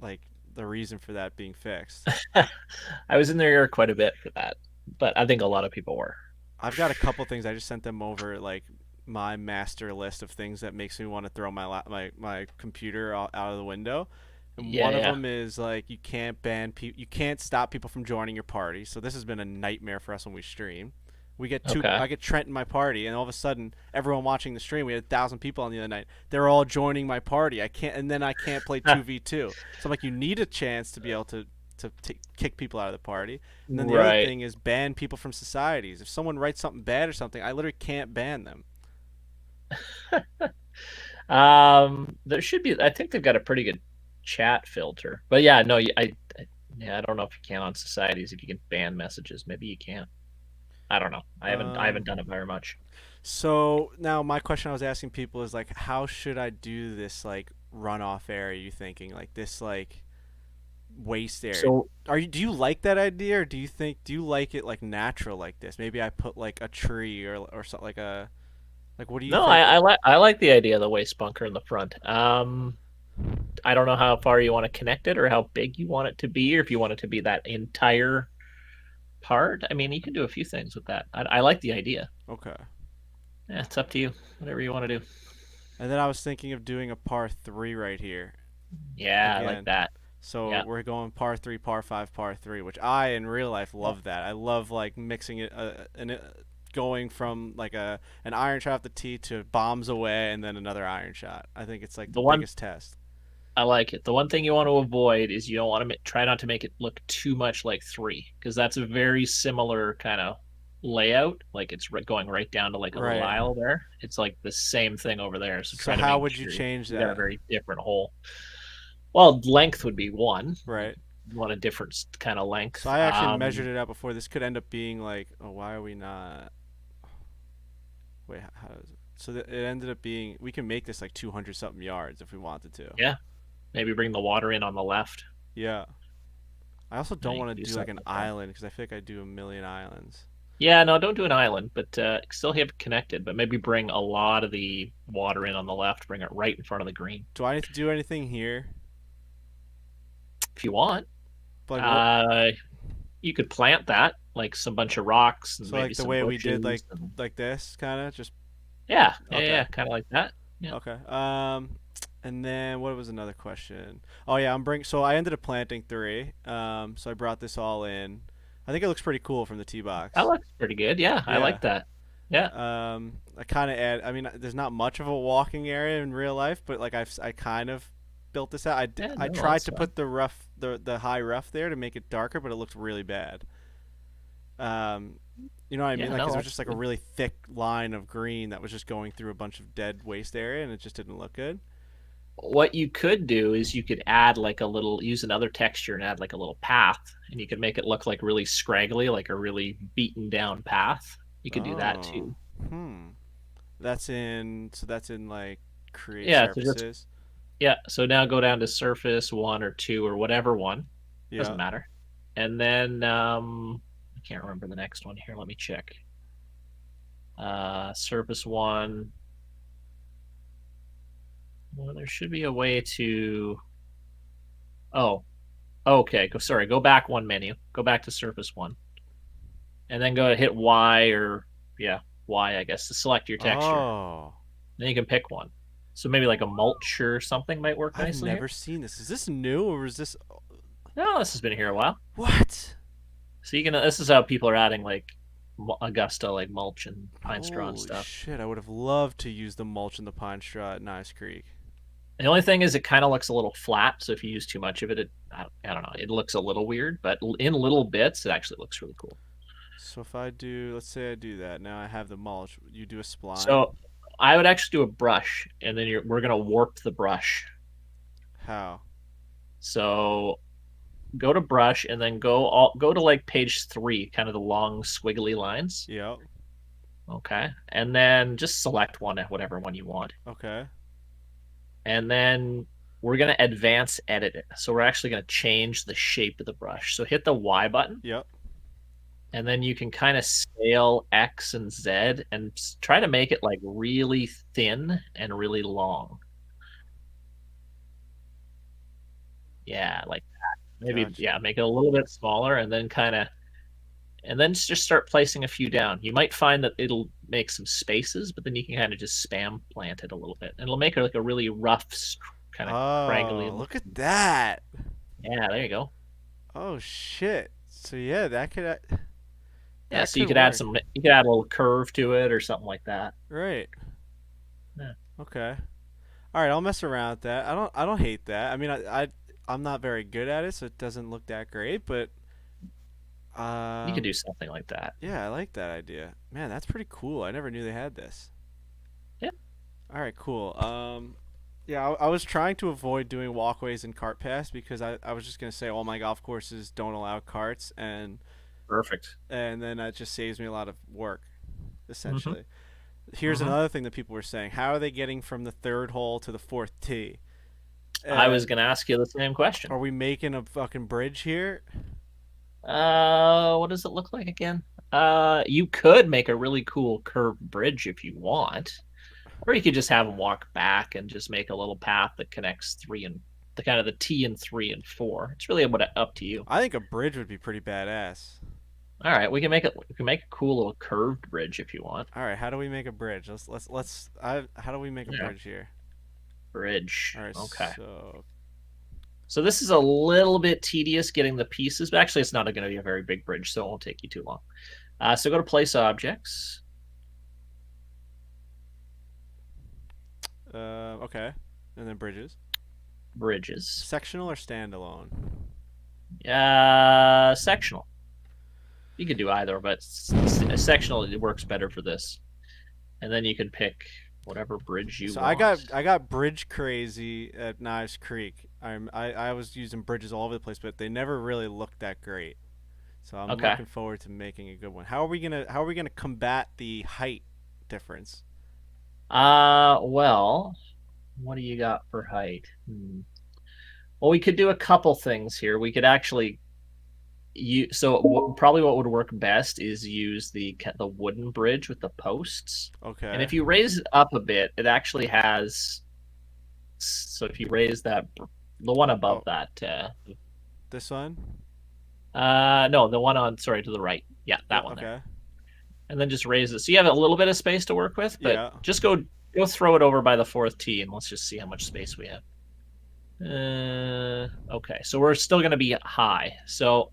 like the reason for that being fixed. I was in there quite a bit for that, but I think a lot of people were. I've got a couple things I just sent them over like my master list of things that makes me want to throw my computer out of the window. And Yeah. one of Yeah. them is like you can't stop people from joining your party. So this has been a nightmare for us when we stream. Okay. I get Trent in my party, and all of a sudden, everyone watching the stream, we had 1,000 people on the other night. They're all joining my party. And then I can't play 2v2. So I'm like, you need a chance to be able to kick people out of the party. And then the other Right. thing is ban people from societies. If someone writes something bad or something, I literally can't ban them. There should be. I think they've got a pretty good chat filter. But yeah, no, yeah, I don't know if you can on societies if you can ban messages. Maybe you can. I don't know. I Um, haven't done it very much. so now my question I was asking people is like, how should I do this like runoff area? You thinking like this like waste area? So Do you like that idea, or do you like it like natural like this? Maybe I put like a tree or something like a like what do you no, think? I like the idea of the waste bunker in the front. I don't know how far you want to connect it or how big you want it to be, or if you want it to be that entire part. I mean, you can do a few things with that. I like the idea. Okay. Yeah, it's up to you. Whatever you want to do. And then I was thinking of doing a par 3 right here Yeah, I like again. that. So Yeah. we're going par three, par five, par three, which I in real life Yeah. love that. I love like mixing it and going from like an iron shot off the tee to bombs away and then another iron shot. I think it's like the The one biggest test. I like it. The one thing you want to avoid is you don't want to try not to make it look too much like three, because that's a very similar kind of layout. Like it's going right down to like a little Right. aisle there. It's like the same thing over there. So So try to how make would you sure change you got a that? very different hole. Well, length would be one. You Right. want a different kind of So length. I actually measured it out before. This could end up being like, oh, why are we not? Wait, how does it? So it ended up being we can make this like 200 something yards if we wanted to. Yeah, maybe bring the water in on the left. Yeah. I also Yeah, don't you want can to do do like something an like that. island because I feel like I do a million islands. Yeah, no, don't do an island, but still have it connected. But maybe bring a lot of the water in on the left. Bring it right in front of the green Do I need to do anything here? if you want. Like what? Uh, you could plant that, like some bunch of rocks and So maybe like the some way we did bushes. And like this kind of just yeah, yeah, okay. yeah, kind of like that. Yeah. Okay. And then what was another question? Oh yeah, I'm bring. So I ended up planting three. So I brought this all in. I think it looks pretty cool from the tee That box. looks pretty good. Yeah, I Yeah. like that. Yeah. I kind of add. I mean, there's not much of a walking area in real life, but like I kind of built this out. Yeah, I no, tried that's to fine. put the high rough there to make it darker, but it looked really bad. Um, you know what I mean? Yeah, Like, 'cause no, it was that's just like a good. really thick line of green that was just going through a bunch of dead waste area, and it just didn't look good. What you could do is you could add like a little, use another texture and add like a little path, and you could make it look like really scraggly, like a really beaten down path. You could do that Oh, too. hmm. That's in like create Yeah, so just surfaces. yeah. So now go down to surface one or two or whatever one, doesn't Yeah. matter. And then I can't remember the next one here. Let me check. Surface one. Well, there should be a way to. Oh, okay. Sorry. Go back one menu. Go back to surface one, and then go hit Y or yeah, Y I guess to select your texture. Oh, Then you can pick one. So maybe like a mulch or something might work I've nicely here. never seen this. Is this new or is this No, this has been here a while. what? So you can. This is how people are adding like Augusta, like mulch and pine straw and Holy stuff. shit! I would have loved to use the mulch and the pine straw at Nice Creek. The only thing is, it kind of looks a little flat. So if you use too much of it, I don't know. It looks a little weird, but in little bits, it actually looks really cool. So if I do, let's say I do that. Now I have the mulch. You do a spline. So I would actually do a brush, and then we're gonna warp the brush. How? So go to brush, and then go to like page 3, kind of the long squiggly lines. Yep. Okay, and then just select one, whatever one you want, Okay. and then we're gonna advance edit it. So we're actually gonna change the shape of the brush. So hit the Y button, Yep. and then you can kind of scale X and Z and try to make it like really thin and really long. Yeah, like maybe Gotcha. yeah, make it a little bit smaller, and then just start placing a few down. You might find that it'll make some spaces, but then you can kind of just spam plant it a little bit, and it'll make it like a really rough, kind of craggly Oh, look. look at that. Yeah, there you go. Oh shit. So yeah, Yeah, that so you could could add work. some, you could add a little curve to it or something like that. Right. Yeah. Okay. All right, I'll mess around with that. I don't hate that. I mean, I'm not very good at it, so it doesn't look that great, but You could um do something like that. yeah, I like that idea. Man, that's pretty cool. I never knew they had this. Yeah, All right, cool. Yeah, I was trying to avoid doing walkways and cart paths because I was just gonna say all my golf courses don't allow carts, perfect. and then that just saves me a lot of work, Mm-hmm. essentially. Here's Mm-hmm. another thing that people were saying: how are they getting from the third hole to the fourth tee? I was And gonna ask you the same question. are we making a fucking bridge here? What does it look like again? You could make a really cool curved bridge if you want, or you could just have them walk back and just make a little path that connects three and the kind of the T and 3 and 4. It's really up to you. I think a bridge would be pretty badass. All right, we can make it. We can make a cool little curved bridge if you want. All right, how do we make a bridge? How do we make a Yeah, bridge here? bridge. All right, Okay. so So this is a little bit tedious getting the pieces, but actually it's not going to be a very big bridge, so it won't take you too long. So go to place objects, Okay. And then bridges. bridges, Sectional or standalone? sectional. You could do either, but sectional it works better for this. And then you can pick whatever bridge you So want. I got bridge crazy at Knives Creek. I was using bridges all over the place, but they never really looked that great. So I'm Okay. looking forward to making a good one. How are we gonna combat the height difference? Well, what do you got for height? Well, we could do a couple things here. We could actually probably what would work best is use the wooden bridge with the posts. And Okay. if you raise it up a bit, it actually has. So if you raise the one above Oh, that, this one? no, the one on, sorry, to the right. Yeah, Yeah, that one there. okay. And then just raise it. So you have a little bit of space to work with, but Yeah. just go throw it over by the fourth tee, and let's just see how much space we have. Okay, so we're still going to be high. So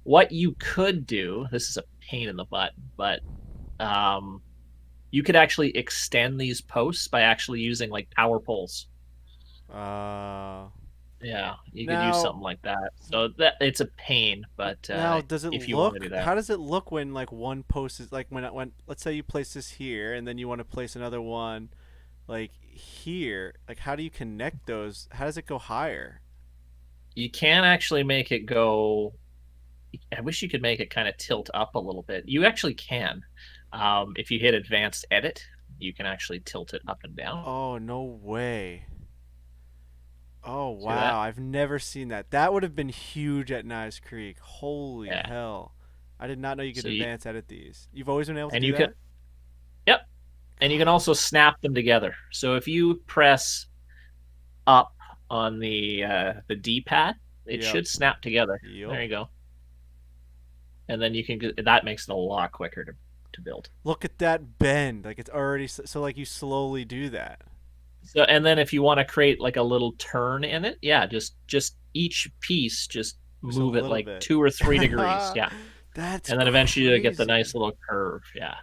what you could do, this is a pain in the butt, but you could actually extend these posts by actually using like power poles. Uh Yeah, you could use now something like that. So that it's a pain, but now does it if you want to do look that, how does it look when like one post is like when let's say you place this here and then you want to place another one like here, like how do you connect those? How does it go higher? you can actually make it go. I wish you could make it kind of tilt up a little bit. You actually can. If you hit advanced edit, you can actually tilt it up and down. Oh, no way. Oh, See that? wow. I've never seen that. That would have been huge at Knives Creek. Holy Yeah. hell. I did not know you could So you advance edit these. You've always been able to and do you can, that? yep, and you can also snap them together. So if you press up on the D-pad, it Yep. should snap together. Yep. There you go. And then you can that makes it a lot quicker to build. Look at that bend. Like it's already so like you slowly do that. So and then if you want to create like a little turn in it, yeah, just each piece just Just a move it little like bit. 2 or 3 degrees. Yeah. That's And then eventually you get the nice crazy. little curve. Yeah.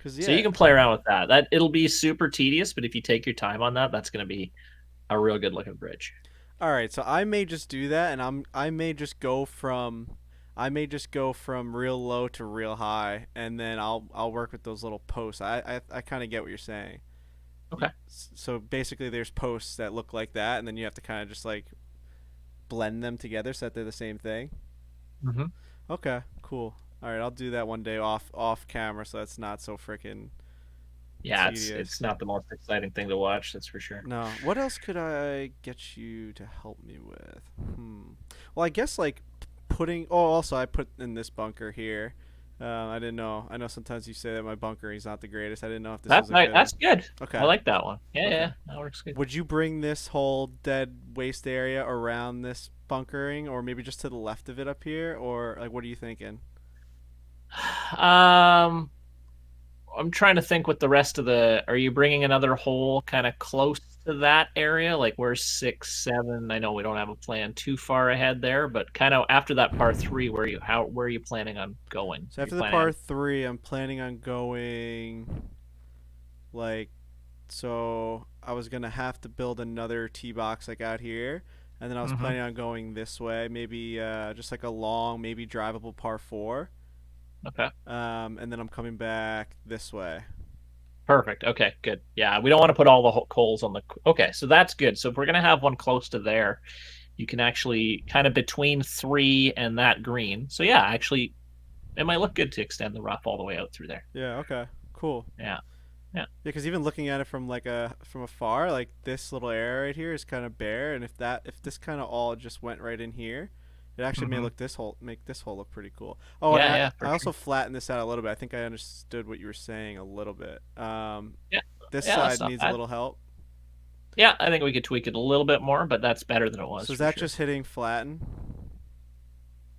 Cuz So you yeah. can play around with that. That it'll be super tedious, but if you take your time on that, that's going to be a real good looking bridge. All right, so I may just do that, and I may just go from real low to real high, and then I'll work with those little posts. I kind of get what you're saying. Okay. So basically, there's posts that look like that, and then you have to kind of just like blend them together so that they're the same thing. Mm-hmm. Okay, cool. All right, I'll do that one day off camera, so that's not so freaking Yeah, it's tedious. not the most exciting thing to watch, that's for sure. No. What else could I get you to help me with? Well, I guess like putting. Oh, also I put in this bunker here. I didn't know. I know sometimes you say that my bunkering is not the greatest. I didn't know if this was a good That's one. good. I Okay. like that one. Yeah, Okay. yeah, that works good. Would you bring this whole dead waste area around this bunkering, or maybe just to the left of it up here, or like what are you thinking? Um, I'm trying to think what the rest of the. Are you bringing another hole kind of close to that area? Like we're 6, 7. I know we don't have a plan too far ahead there, but kind of after that par three, where are you planning on going? So Are you after the planning par on? three, I'm planning on going like so I was gonna have to build another tee box like out here, and then I was Mm-hmm. planning on going this way, maybe just like a long, maybe drivable par four, Okay. and then I'm coming back this way. Perfect. Okay, good. Yeah, we don't want to put all the coals on the. Okay, so that's good. So if we're gonna have one close to there, you can actually kind of between three and that green. So yeah, actually, it might look good to extend the rough all the way out through there. Yeah. Okay. Cool. Yeah, yeah. Yeah, because even looking at it from like a from afar, like this little area right here is kind of bare, and if this kind of all just went right in here, it actually may Mm-hmm. look this whole make this hole look pretty cool. Oh, and Yeah, I yeah, I for also sure. flattened this out a little bit. I think I understood what you were saying a little bit. Yeah, This yeah, that's side not needs a bad. little help. Yeah, I think we could tweak it a little bit more, but that's better than it was So is for that sure. just hitting flatten,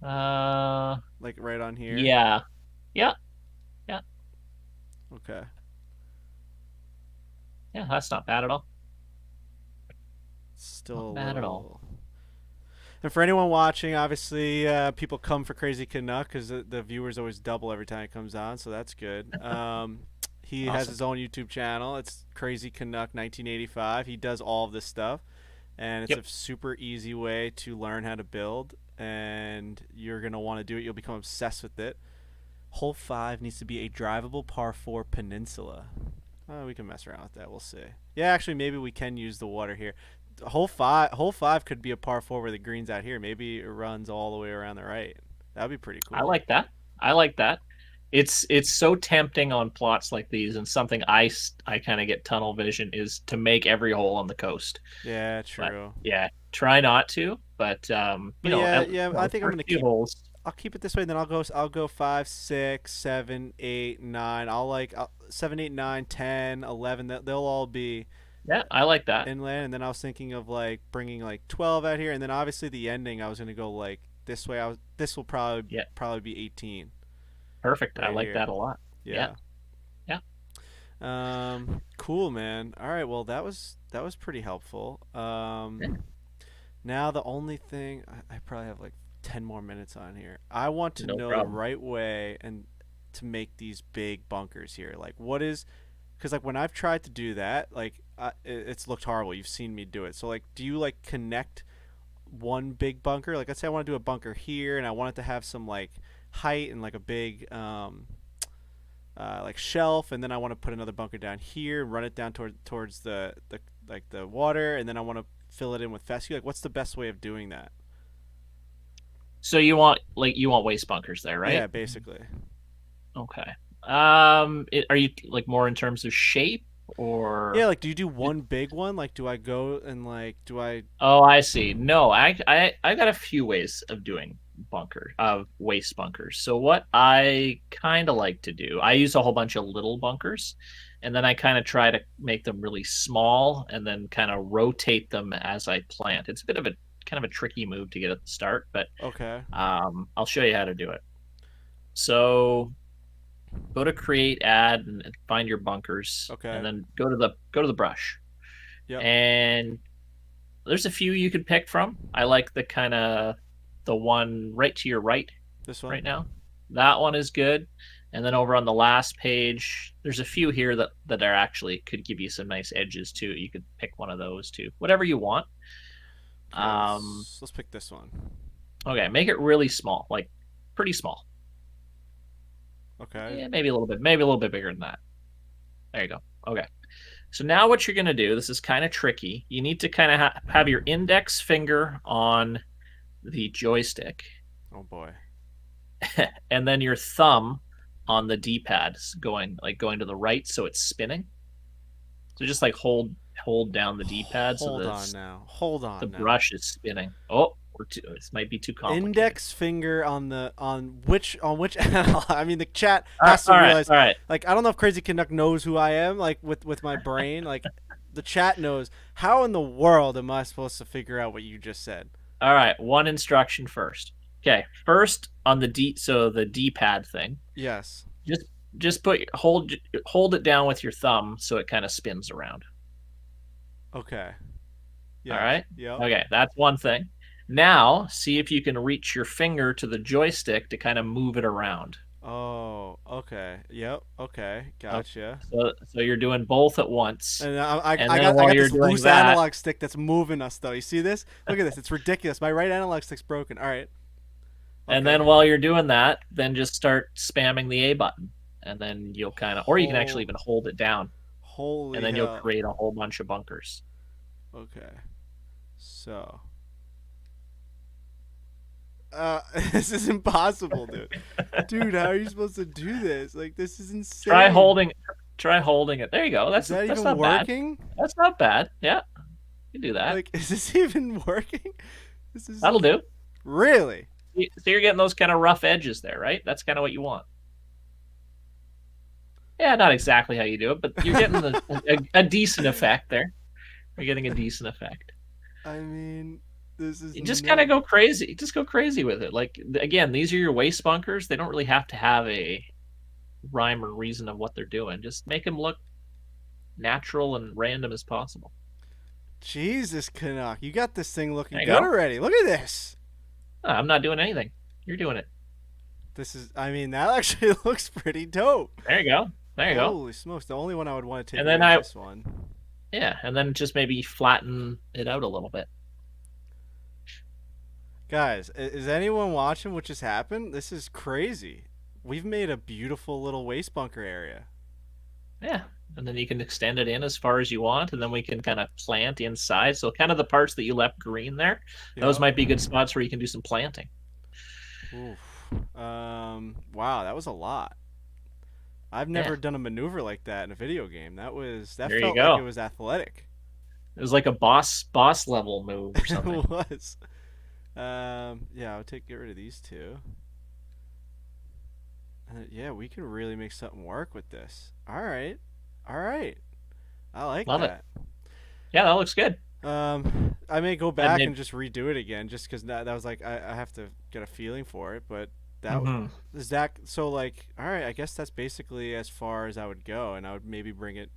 Uh, like right on here? yeah, yeah, yeah, Okay. yeah. That's not bad at all. Still Not a bad at all. little. And for anyone watching, obviously, people come for Crazy Canuck because the viewers always double every time it comes on, so that's good. He has Awesome. his own YouTube channel. It's Crazy Canuck 1985. He does all of this stuff, and it's a Yep. super easy way to learn how to build. And you're gonna want to do it. You'll become obsessed with it. Hole 5 needs to be a drivable par 4 peninsula. Oh, we can mess around with that. We'll see. Yeah, actually, maybe we can use the water here. Hole 5 could be a par 4 where the green's out here. Maybe it runs all the way around the right. That'd be pretty I cool. like that. I like that. It's so tempting on plots like these, and something I kind of get tunnel vision is to make every hole on the coast. Yeah, But true. yeah, try not to. But But yeah, at yeah. I think I'm first gonna few keep. holes. I'll keep it this way. Then I'll go 5, 6, 7, 8, 9. I'll like 7, 8, 9, 10, 11. They'll all be Yeah, I like that. inland. And then I was thinking of like bringing like 12 out here. And then obviously the ending, I was gonna go like this way. This will probably Yeah, probably be 18 perfect. I right like here. that a lot. Yeah, Yeah. yeah. Cool, man. All right. Well, that was pretty helpful. Yeah, Now the only thing I probably have like 10 more minutes on here. I want to no know the problem. right way and to make these big bunkers here. Like what is because like when I've tried to do that, like it's looked horrible. You've seen me do it. So like, do you like connect one big bunker? Like let's say I want to do a bunker here, and I want it to have some like height and like a big like shelf, and then I want to put another bunker down here and run it down towards the like the water, and then I want to fill it in with fescue. Like, what's the best way of doing that? So you want waste bunkers there, Yeah, right? basically. Okay. Are you like more in terms of shape Yeah, or? like, do you do one big one? Like, do I go and like, do I? Oh, I see. No, I got a few ways of doing waste bunkers. So what I kind of like to do, I use a whole bunch of little bunkers, and then I kind of try to make them really small, and then kind of rotate them as I plant. It's a bit of a kind of a tricky move to get at the start, but Okay, I'll show you how to do it. So go to create, add, and find your bunkers, and okay, then go to the brush, yep. and there's a few you could pick from. I like the one right to your This one. right now. That one is good. And then over on the last page, there's a few here that are actually could give you some nice edges too. You could pick one of those too, whatever you want. Okay, Um, let's pick this one. okay, make it really small, like pretty small. Okay, Yeah, maybe a little bit bigger than that. There you go. Okay. So now what you're gonna do, this is kind of tricky. You need to kind of have your index finger on the joystick, oh boy. and then your thumb on the D-pad going to the right, so it's spinning. So just like hold down the D-pad so Hold on now. Hold the on now. brush is spinning. Oh, this might be too complicated. Index finger on which analog. I mean, the chat has to All right, realize. all right, Like, I don't know if Crazy Canuck knows who I am. Like with my brain, like the chat knows. How in the world am I supposed to figure out what you just said? all right. One instruction first. Okay, first on the D-pad thing. Yes. Just just hold it down with your thumb so it kind of spins around. Okay. All Yes. right. Yep. Okay, that's one thing. Now, see if you can reach your finger to the joystick to kind of move it around. Oh. Okay. Yep. Okay. Okay. Gotcha. So you're doing both at once, And I, and I then got I while got you're this doing loose that, analog stick that's moving us though. You see this? Look at this. It's ridiculous. My right analog stick's broken. All right. Okay. then just start spamming the A button, and then you'll or you can actually Whole. even hold it down, and Holy then you'll hell. create a whole bunch of bunkers. Okay. So. This is impossible, dude. Dude, how are you supposed to do this? Like, this is Try insane. holding, try holding it. There you go. Is that That's even not bad. working? That's not bad. Yeah, you can do that. Like, is this even working? This is That'll do. really. So you're getting those kind of rough edges there, right? That's kind of what you want. Yeah, not exactly how you do it, but you're getting a decent effect there. You're getting a decent effect. I mean, this is You just kind of no. go crazy. Just go crazy with it. Like again, these are your waste bunkers. They don't really have to have a rhyme or reason of what they're doing. Just make them look natural and random as possible. Jesus, Canuck, you got this thing There looking you good go. already. Look at this. I'm not doing anything. You're doing it. This is, I mean, that actually looks pretty dope. There you go. There you go. Holy smokes! The only one I would want to take And then away is this one. yeah, and then just maybe flatten it out a little bit. Guys, is anyone watching what just happened? This is crazy. We've made a beautiful little waste bunker area. Yeah. And then you can extend it in as far as you want, and then we can kind of plant inside. So kind of the parts that you left green there, those Yep. might be good spots where you can do some planting. Oof. Wow, that was a lot. I've Yeah. never done a maneuver like that in a video game. That There you felt like go. it was athletic. It was like a boss level move or something. It was. Yeah, I'll get rid of these two. Yeah, we can really make something work with this. All right, all right. I like Love it. that. Yeah, that looks good. I may go And back maybe, and just redo it again, just because that was like I have to get a feeling for it. But that hmm is that. So like, all right, I guess that's basically as far as I would go, and I would maybe bring it.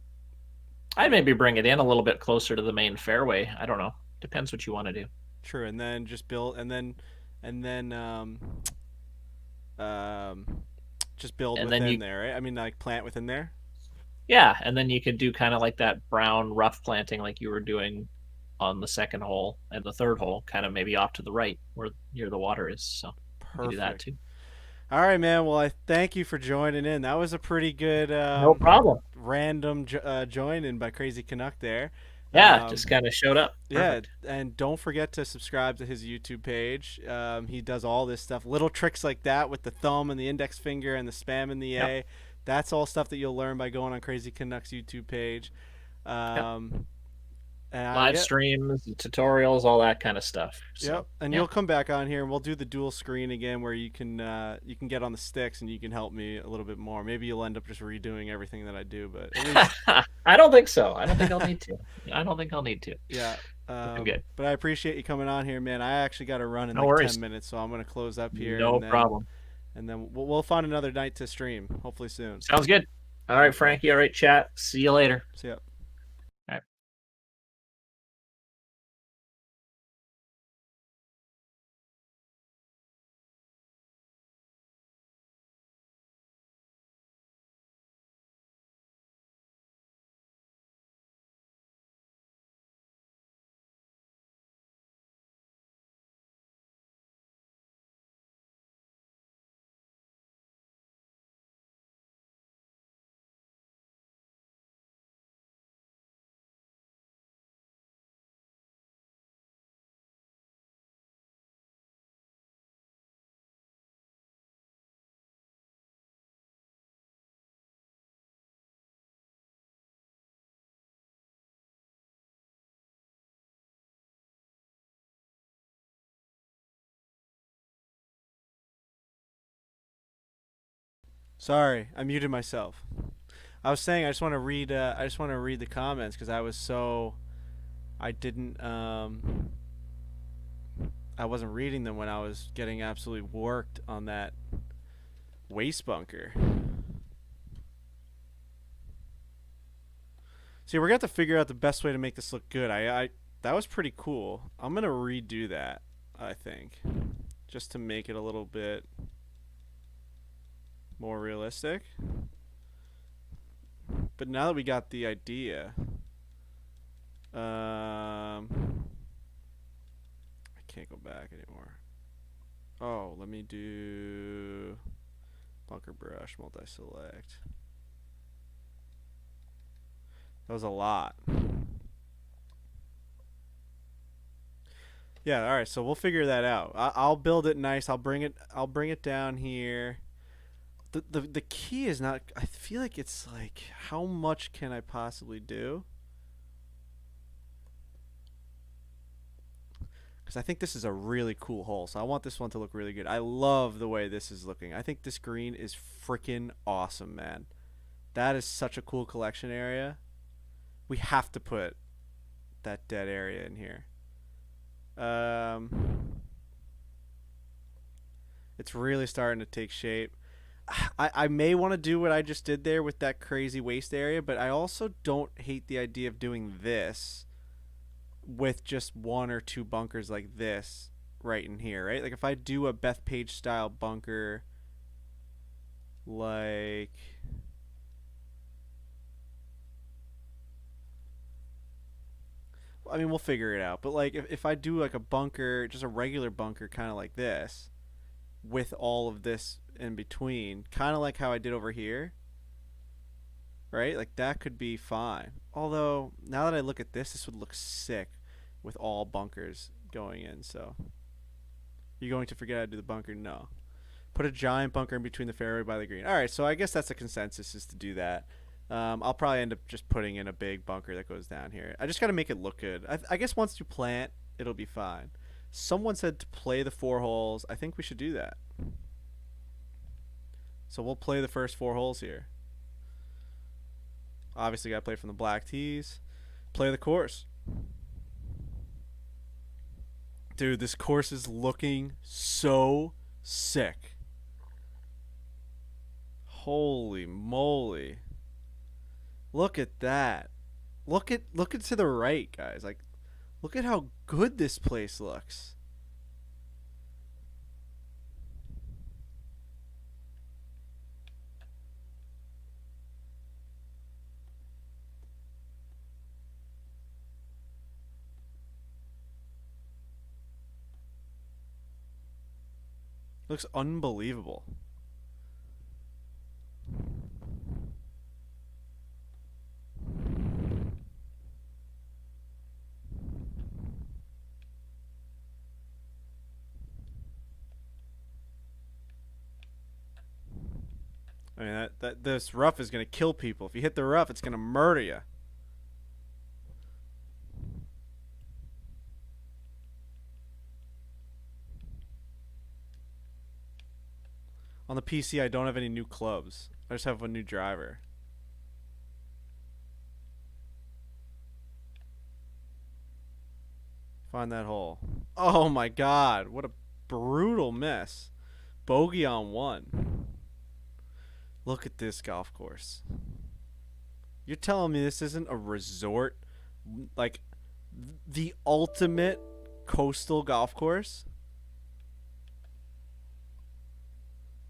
I'd maybe bring it in a little bit closer to the main fairway. I don't know. Depends what you want to do. True, and then just build, and then um, just build And then within you, there, right? I mean, like plant within there. yeah, and then you could do kind of like that brown rough planting like you were doing on the second hole and the third hole, kind of maybe off to the right where near the water is. So you can do that Perfect. too. All right, man. Well, I thank you for joining in. That was a pretty good No problem. random join in by Crazy Canuck there. Yeah, just Um, kind of showed up. yeah, Perfect. and don't forget to subscribe to his YouTube page. He does all this stuff, little tricks like that with the thumb and the index finger and the spam and the Yep. A. That's all stuff that you'll learn by going on Crazy Canuck's YouTube page. Yep. Um, Live yeah, streams, tutorials, all that kind of stuff. yep. So And yeah, you'll come back on here, and we'll do the dual screen again, where you can get on the sticks, and you can help me a little bit more. Maybe you'll end up just redoing everything that I do, but at least, I don't think so. I don't think I'll need to. I don't think I'll need to. yeah. Looking good. But I appreciate you coming on here, man. I actually got to run in No like worries. 10 minutes, so I'm gonna close up here, No problem. and then we'll find another night to stream, hopefully soon. Sounds good. All All right, right, bro. Frankie. All right, chat. See you later. See ya. All right. Sorry, I muted myself. I was saying I just want to read. I just want to read the comments because I didn't. I wasn't reading them when I was getting absolutely worked on that waste bunker. See, we're gonna have to figure out the best way to make this look good. I that was pretty cool. I'm gonna redo that. I think, just to make it a little bit more realistic. But now that we got the idea, I can't go back anymore. Oh, let me do bunker brush, multi-select. That was a lot. Yeah, all right. So we'll figure that out. I'll build it nice. I'll bring it down here. The key is not. I feel like it's like how much can I possibly do? Because I think this is a really cool hole. So I want this one to look really good. I love the way this is looking. I think this green is freaking awesome, man. That is such a cool collection area. We have to put that dead area in here. It's really starting to take shape. I may want to do what I just did there with that crazy waste area, but I also don't hate the idea of doing this with just one or two bunkers like this right in here, right? Like if I do a Bethpage style bunker, like I mean, we'll figure it out. But like if I do like a bunker, just a regular bunker kind of like this with all of this in between, kind of like how I did over here, right? Like that could be fine. Although now that I look at this, this would look sick with all bunkers going in. So you're going to forget how to do the bunker? No. Put a giant bunker in between the fairway by the green. All right, so I guess that's a consensus is to do that. I'll probably end up just putting in a big bunker that goes down here. I just got to make it look good. I guess once you plant, it'll be fine. Someone said to play the 4 holes. I think we should do that. So we'll play the first 4 holes here. Obviously, got to play from the black tees. Play the course. Dude, this course is looking so sick. Holy moly. Look at that. Look at to the right, guys. Like look at how good this place looks. Looks unbelievable. I mean, that this rough is gonna kill people. If you hit the rough, it's gonna murder you. On the PC, I don't have any new clubs. I just have a new driver. Find that hole. Oh my god, what a brutal miss. Bogey on 1. Look at this golf course. You're telling me this isn't a resort? Like, the ultimate coastal golf course?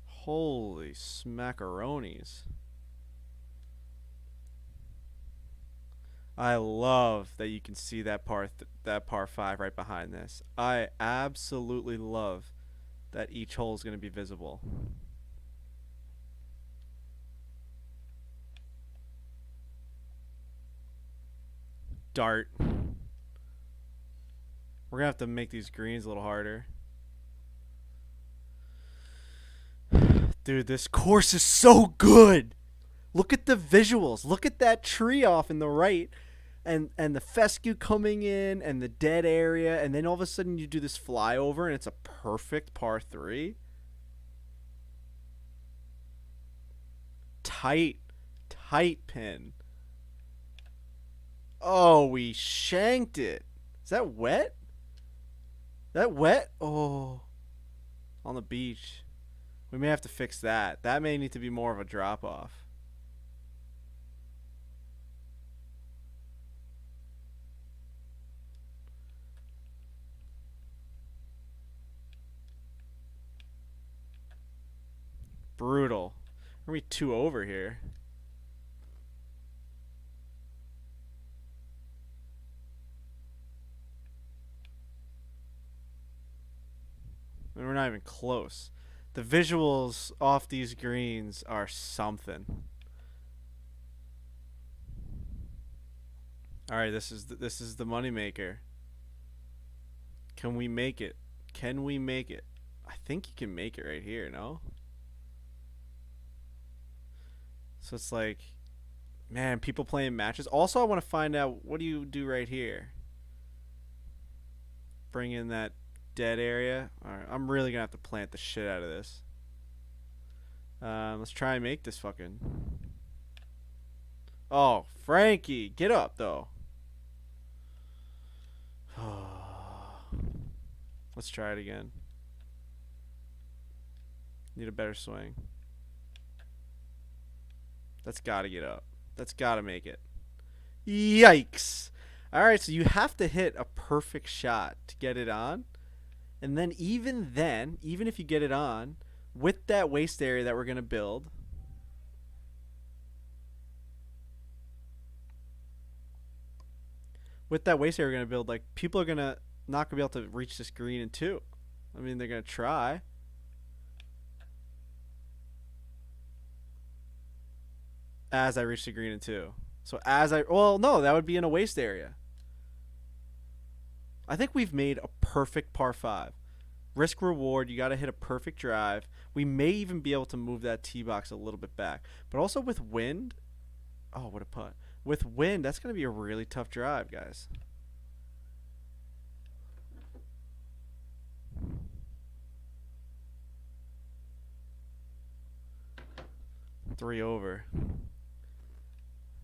Holy smackaronis. I love that you can see that par 5 right behind this. I absolutely love that each hole is going to be visible. Dart. We're going to have to make these greens a little harder. Dude, this course is so good. Look at the visuals. Look at that tree off in the right. And the fescue coming in and the dead area. And then all of a sudden you do this flyover and it's a perfect par 3. Tight pin. Oh, we shanked it. Is that wet? That wet? Oh. On the beach. We may have to fix that. That may need to be more of a drop off. Brutal. We're going to be 2 over here. And we're not even close. The visuals off these greens are something. All right, this is the moneymaker. Can we make it? Can we make it? I think you can make it right here, no? So it's like, man, people playing matches. Also, I want to find out, what do you do right here? Bring in that dead area. All right, I'm really gonna have to plant the shit out of this. Let's try and make this fucking. Oh, Frankie, get up though. Let's try it again. Need a better swing. That's gotta get up. That's gotta make it. Yikes! All right, so you have to hit a perfect shot to get it on. And then, even if you get it on, with that waste area that we're going to build, like people are going to not going to be able to reach this green in two. I mean, they're going to try. As I reach the green in two. So well, no, that would be in a waste area. I think we've made a perfect par five. Risk reward, you got to hit a perfect drive. We may even be able to move that tee box a little bit back. But also with wind, oh, what a putt. With wind, that's going to be a really tough drive, guys. Three over.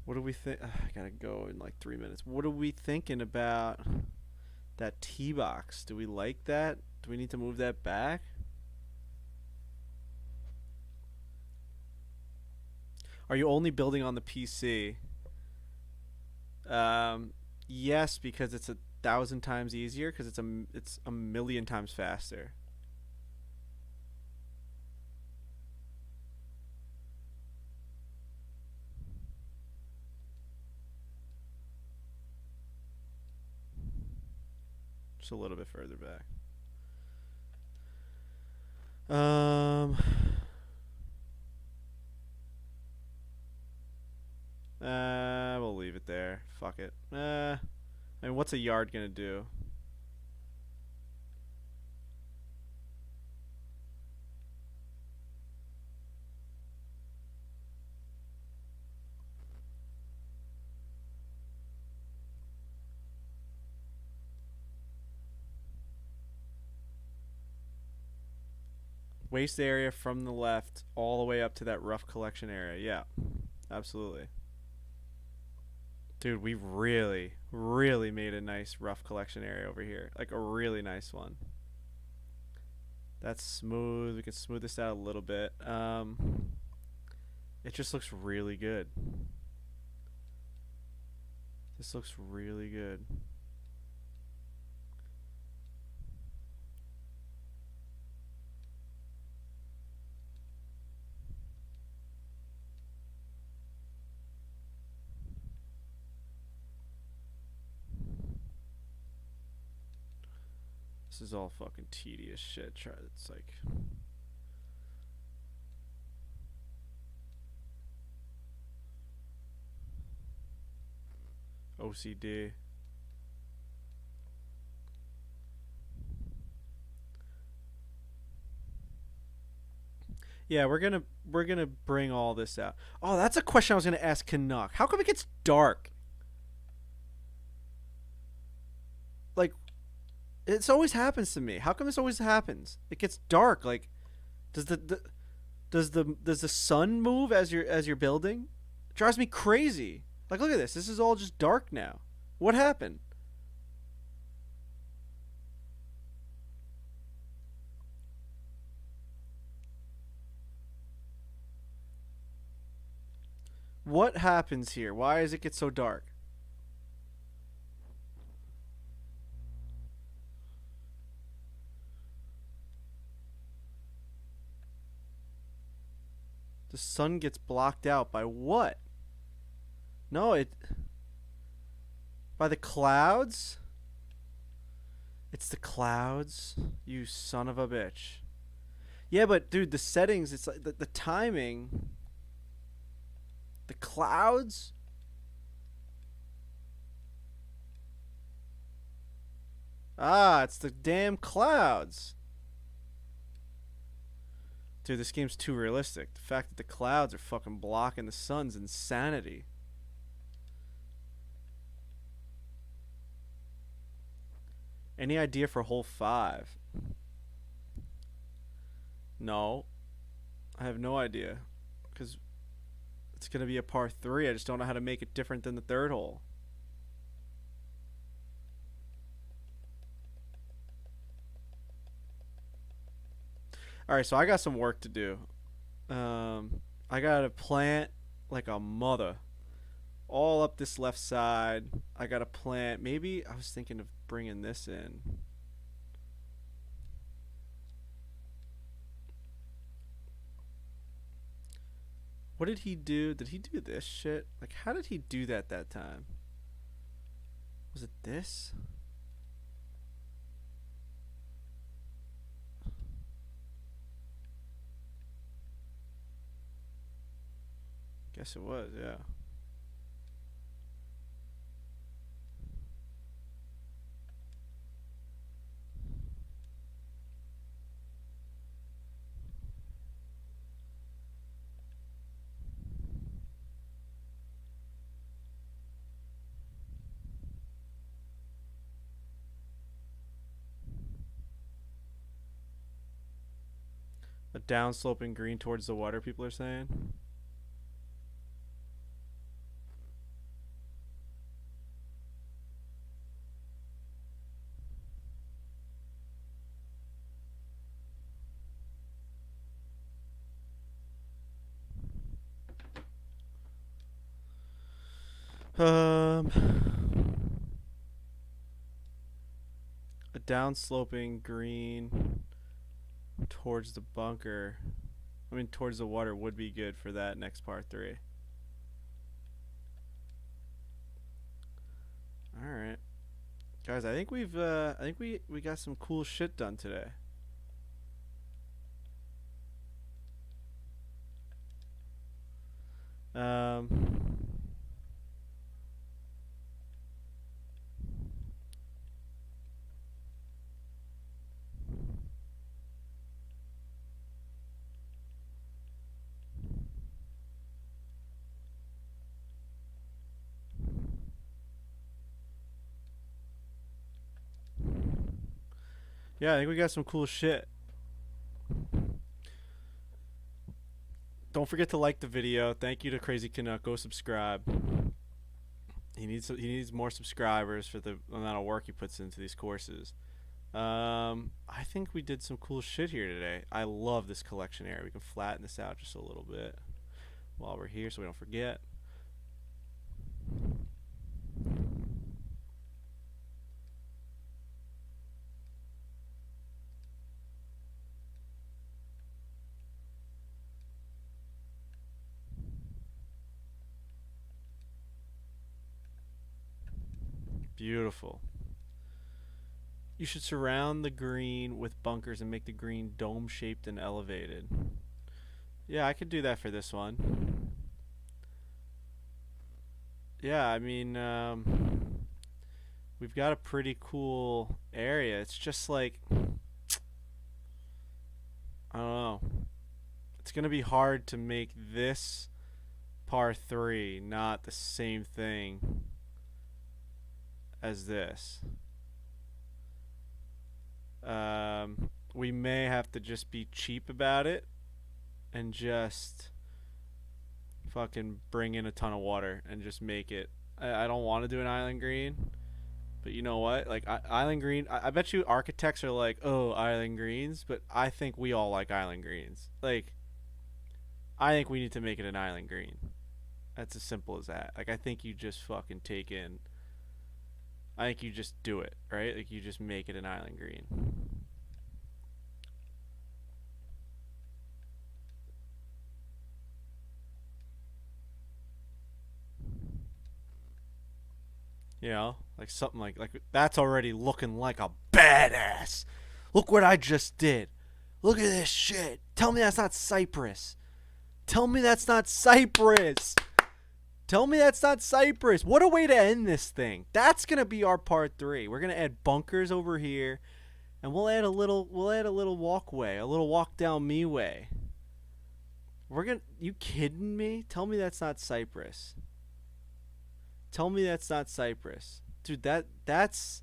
What do we think? I gotta go in like 3 minutes. What are we thinking about that tee box? Do we like that? Do we need to move that back? Are you only building on the PC? Yes, because it's 1,000 times easier. Because it's a million times faster. Just a little bit further back. We'll leave it there. Fuck it. I mean, what's a yard gonna do? Waste area from the left all the way up to that rough collection area. Yeah, absolutely. Dude, we've really, really made a nice rough collection area over here. Like a really nice one. That's smooth. We can smooth this out a little bit. It just looks really good. This looks really good. This is all fucking tedious shit. It's like OCD. Yeah, we're gonna bring all this out. Oh, that's a question I was gonna ask Canuck. How come it gets dark? Like it always happens to me. How come this always happens? It gets dark. Like does the sun move as you're building? It drives me crazy. Like look at this. This is all just dark now. What happened? What happens here? Why does it get so dark? The sun gets blocked out by what? No, it by the clouds? It's the clouds? You son of a bitch. Yeah, but dude, the settings, it's like the timing, the clouds? Ah, it's the damn clouds. Dude, this game's too realistic. The fact that the clouds are fucking blocking the sun's insanity. Any idea for hole 5? No. I have no idea. Because it's going to be a par 3. I just don't know how to make it different than the third hole. Alright, so I got some work to do. I got to plant like a mother all up this left side. I got a plant. Maybe I was thinking of bringing this in. What did he do? Did he do this shit? Like, how did he do that time? Was it this? Guess it was, yeah. A downsloping green towards the water, people are saying. A downsloping green towards the bunker. I mean, towards the water would be good for that next par 3. All right, guys. I think we got some cool shit done today. Um. Yeah, I think we got some cool shit. Don't forget to like the video. Thank you to Crazy Canuck. Go subscribe. He needs more subscribers for the amount of work he puts into these courses. I think we did some cool shit here today. I love this collection area. We can flatten this out just a little bit while we're here so we don't forget. Beautiful. You should surround the green with bunkers and make the green dome shaped and elevated. Yeah, I could do that for this one. Yeah, I mean, we've got a pretty cool area. It's just like, I don't know. It's going to be hard to make this par 3 not the same thing as this. We may have to just be cheap about it and just fucking bring in a ton of water and just make it. I don't want to do an island green, but you know what? Like, island green, I bet you architects are like, oh, island greens, but I think we all like island greens. Like, I think we need to make it an island green. That's as simple as that. Like, I think you just fucking take in. I think you just do it, right? Like, you just make it an island green. You know, like something like that's already looking like a badass. Look what I just did. Look at this shit. Tell me that's not Cypress. Tell me that's not Cypress. Tell me that's not Cypress. What a way to end this thing. That's gonna be our part 3. We're gonna add bunkers over here, and we'll add a little walkway, a little walk down me way. You kidding me? Tell me that's not Cypress. Tell me that's not Cypress. Dude, that's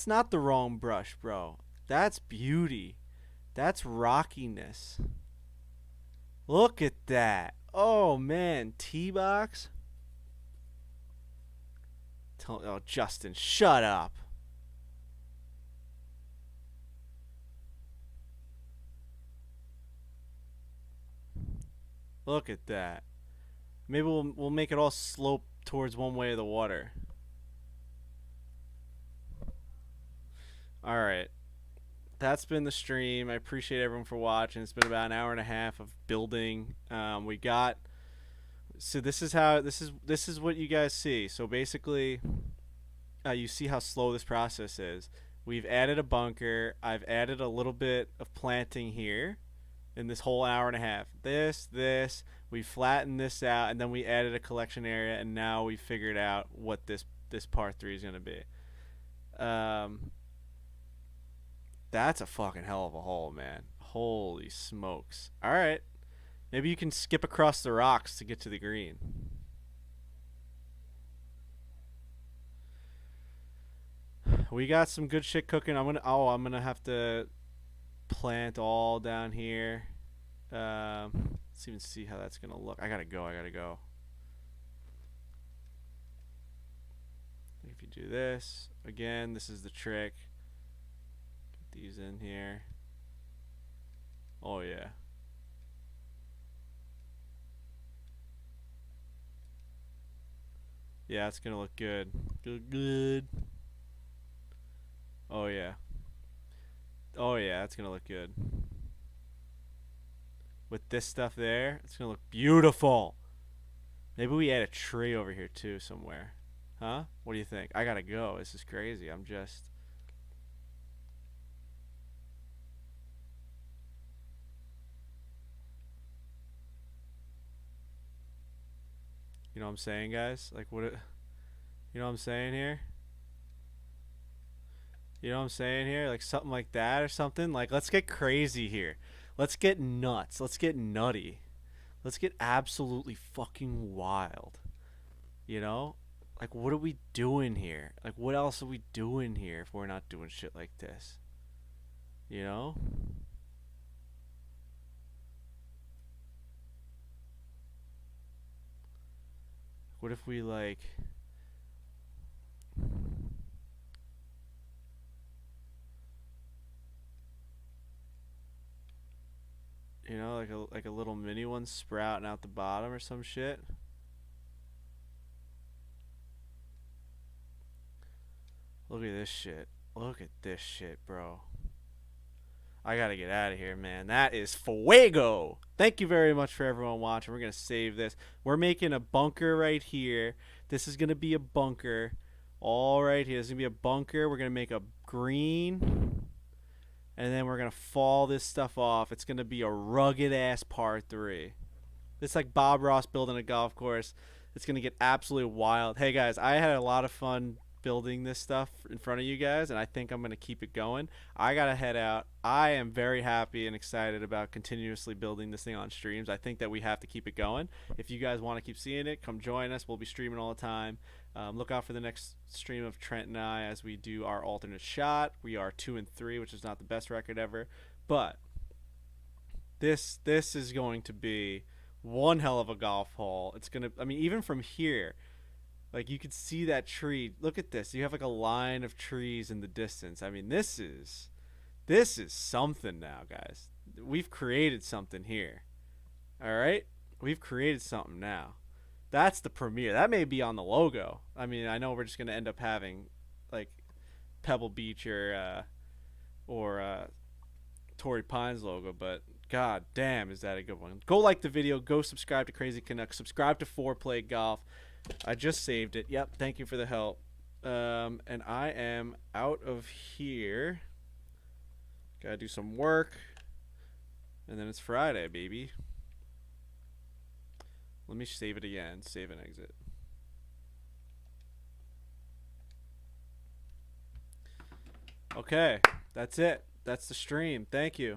not the wrong brush, bro. That's beauty. That's rockiness. Look at that. Oh man, T-box. Oh, Justin, shut up. Look at that. Maybe we'll make it all slope towards one way of the water. All right. That's been the stream. I appreciate everyone for watching. It's been about an hour and a half of building. We got so this is what you guys see. So basically, you see how slow this process is. We've added a bunker. I've added a little bit of planting here in this whole hour and a half. This. We flattened this out, and then we added a collection area, and now we figured out what this part 3 is going to be. That's a fucking hell of a hole, man. Holy smokes. All right. Maybe you can skip across the rocks to get to the green. We got some good shit cooking. I'm gonna have to plant all down here. Let's even see how that's gonna look. I gotta go. If you do this again, this is the trick. Get these in here. Oh yeah. Yeah, it's gonna look good. Good. Oh yeah. Oh yeah, that's gonna look good. With this stuff there, it's gonna look beautiful. Maybe we add a tree over here too somewhere. Huh? What do you think? I gotta go. This is crazy. I'm just... You know what I'm saying, guys? Like, what... You know what I'm saying here? You know what I'm saying here? Like, something like that or something? Like, let's get crazy here. Let's get nuts. Let's get nutty. Let's get absolutely fucking wild. You know? Like, what are we doing here? Like, what else are we doing here if we're not doing shit like this? You know? What if we, like... You know, like a little mini one sprouting out the bottom or some shit. Look at this shit. Look at this shit, bro. I gotta get out of here, man. That is fuego. Thank you very much for everyone watching. We're gonna save this. We're making a bunker right here. This is gonna be a bunker. All right here. This is gonna be a bunker. We're gonna make a green. And then we're going to fall this stuff off. It's going to be a rugged ass par 3. It's like Bob Ross building a golf course. It's going to get absolutely wild. Hey guys, I had a lot of fun building this stuff in front of you guys, and I think I'm going to keep it going. I got to head out. I am very happy and excited about continuously building this thing on streams. I think that we have to keep it going. If you guys want to keep seeing it, come join us. We'll be streaming all the time. Look out for the next stream of Trent and I as we do our alternate shot. We are 2-3, which is not the best record ever, but this is going to be one hell of a golf hole. It's gonna, I mean, even from here, like you could see that tree. Look at this. You have like a line of trees in the distance. I mean, this is something now, guys. We've created something here. All right, we've created something now. That's the premiere. That may be on the logo. I mean, I know we're just gonna end up having like Pebble Beach or Torrey Pines logo, but god damn, is that a good one. Go like the video. Go subscribe to Crazy Canuck. Subscribe to Fore Play Golf. I just saved it. Yep, thank you for the help. And I am out of here. Gotta do some work. And then it's Friday, baby. Let me save it again. Save and exit. Okay, that's it. That's the stream. Thank you.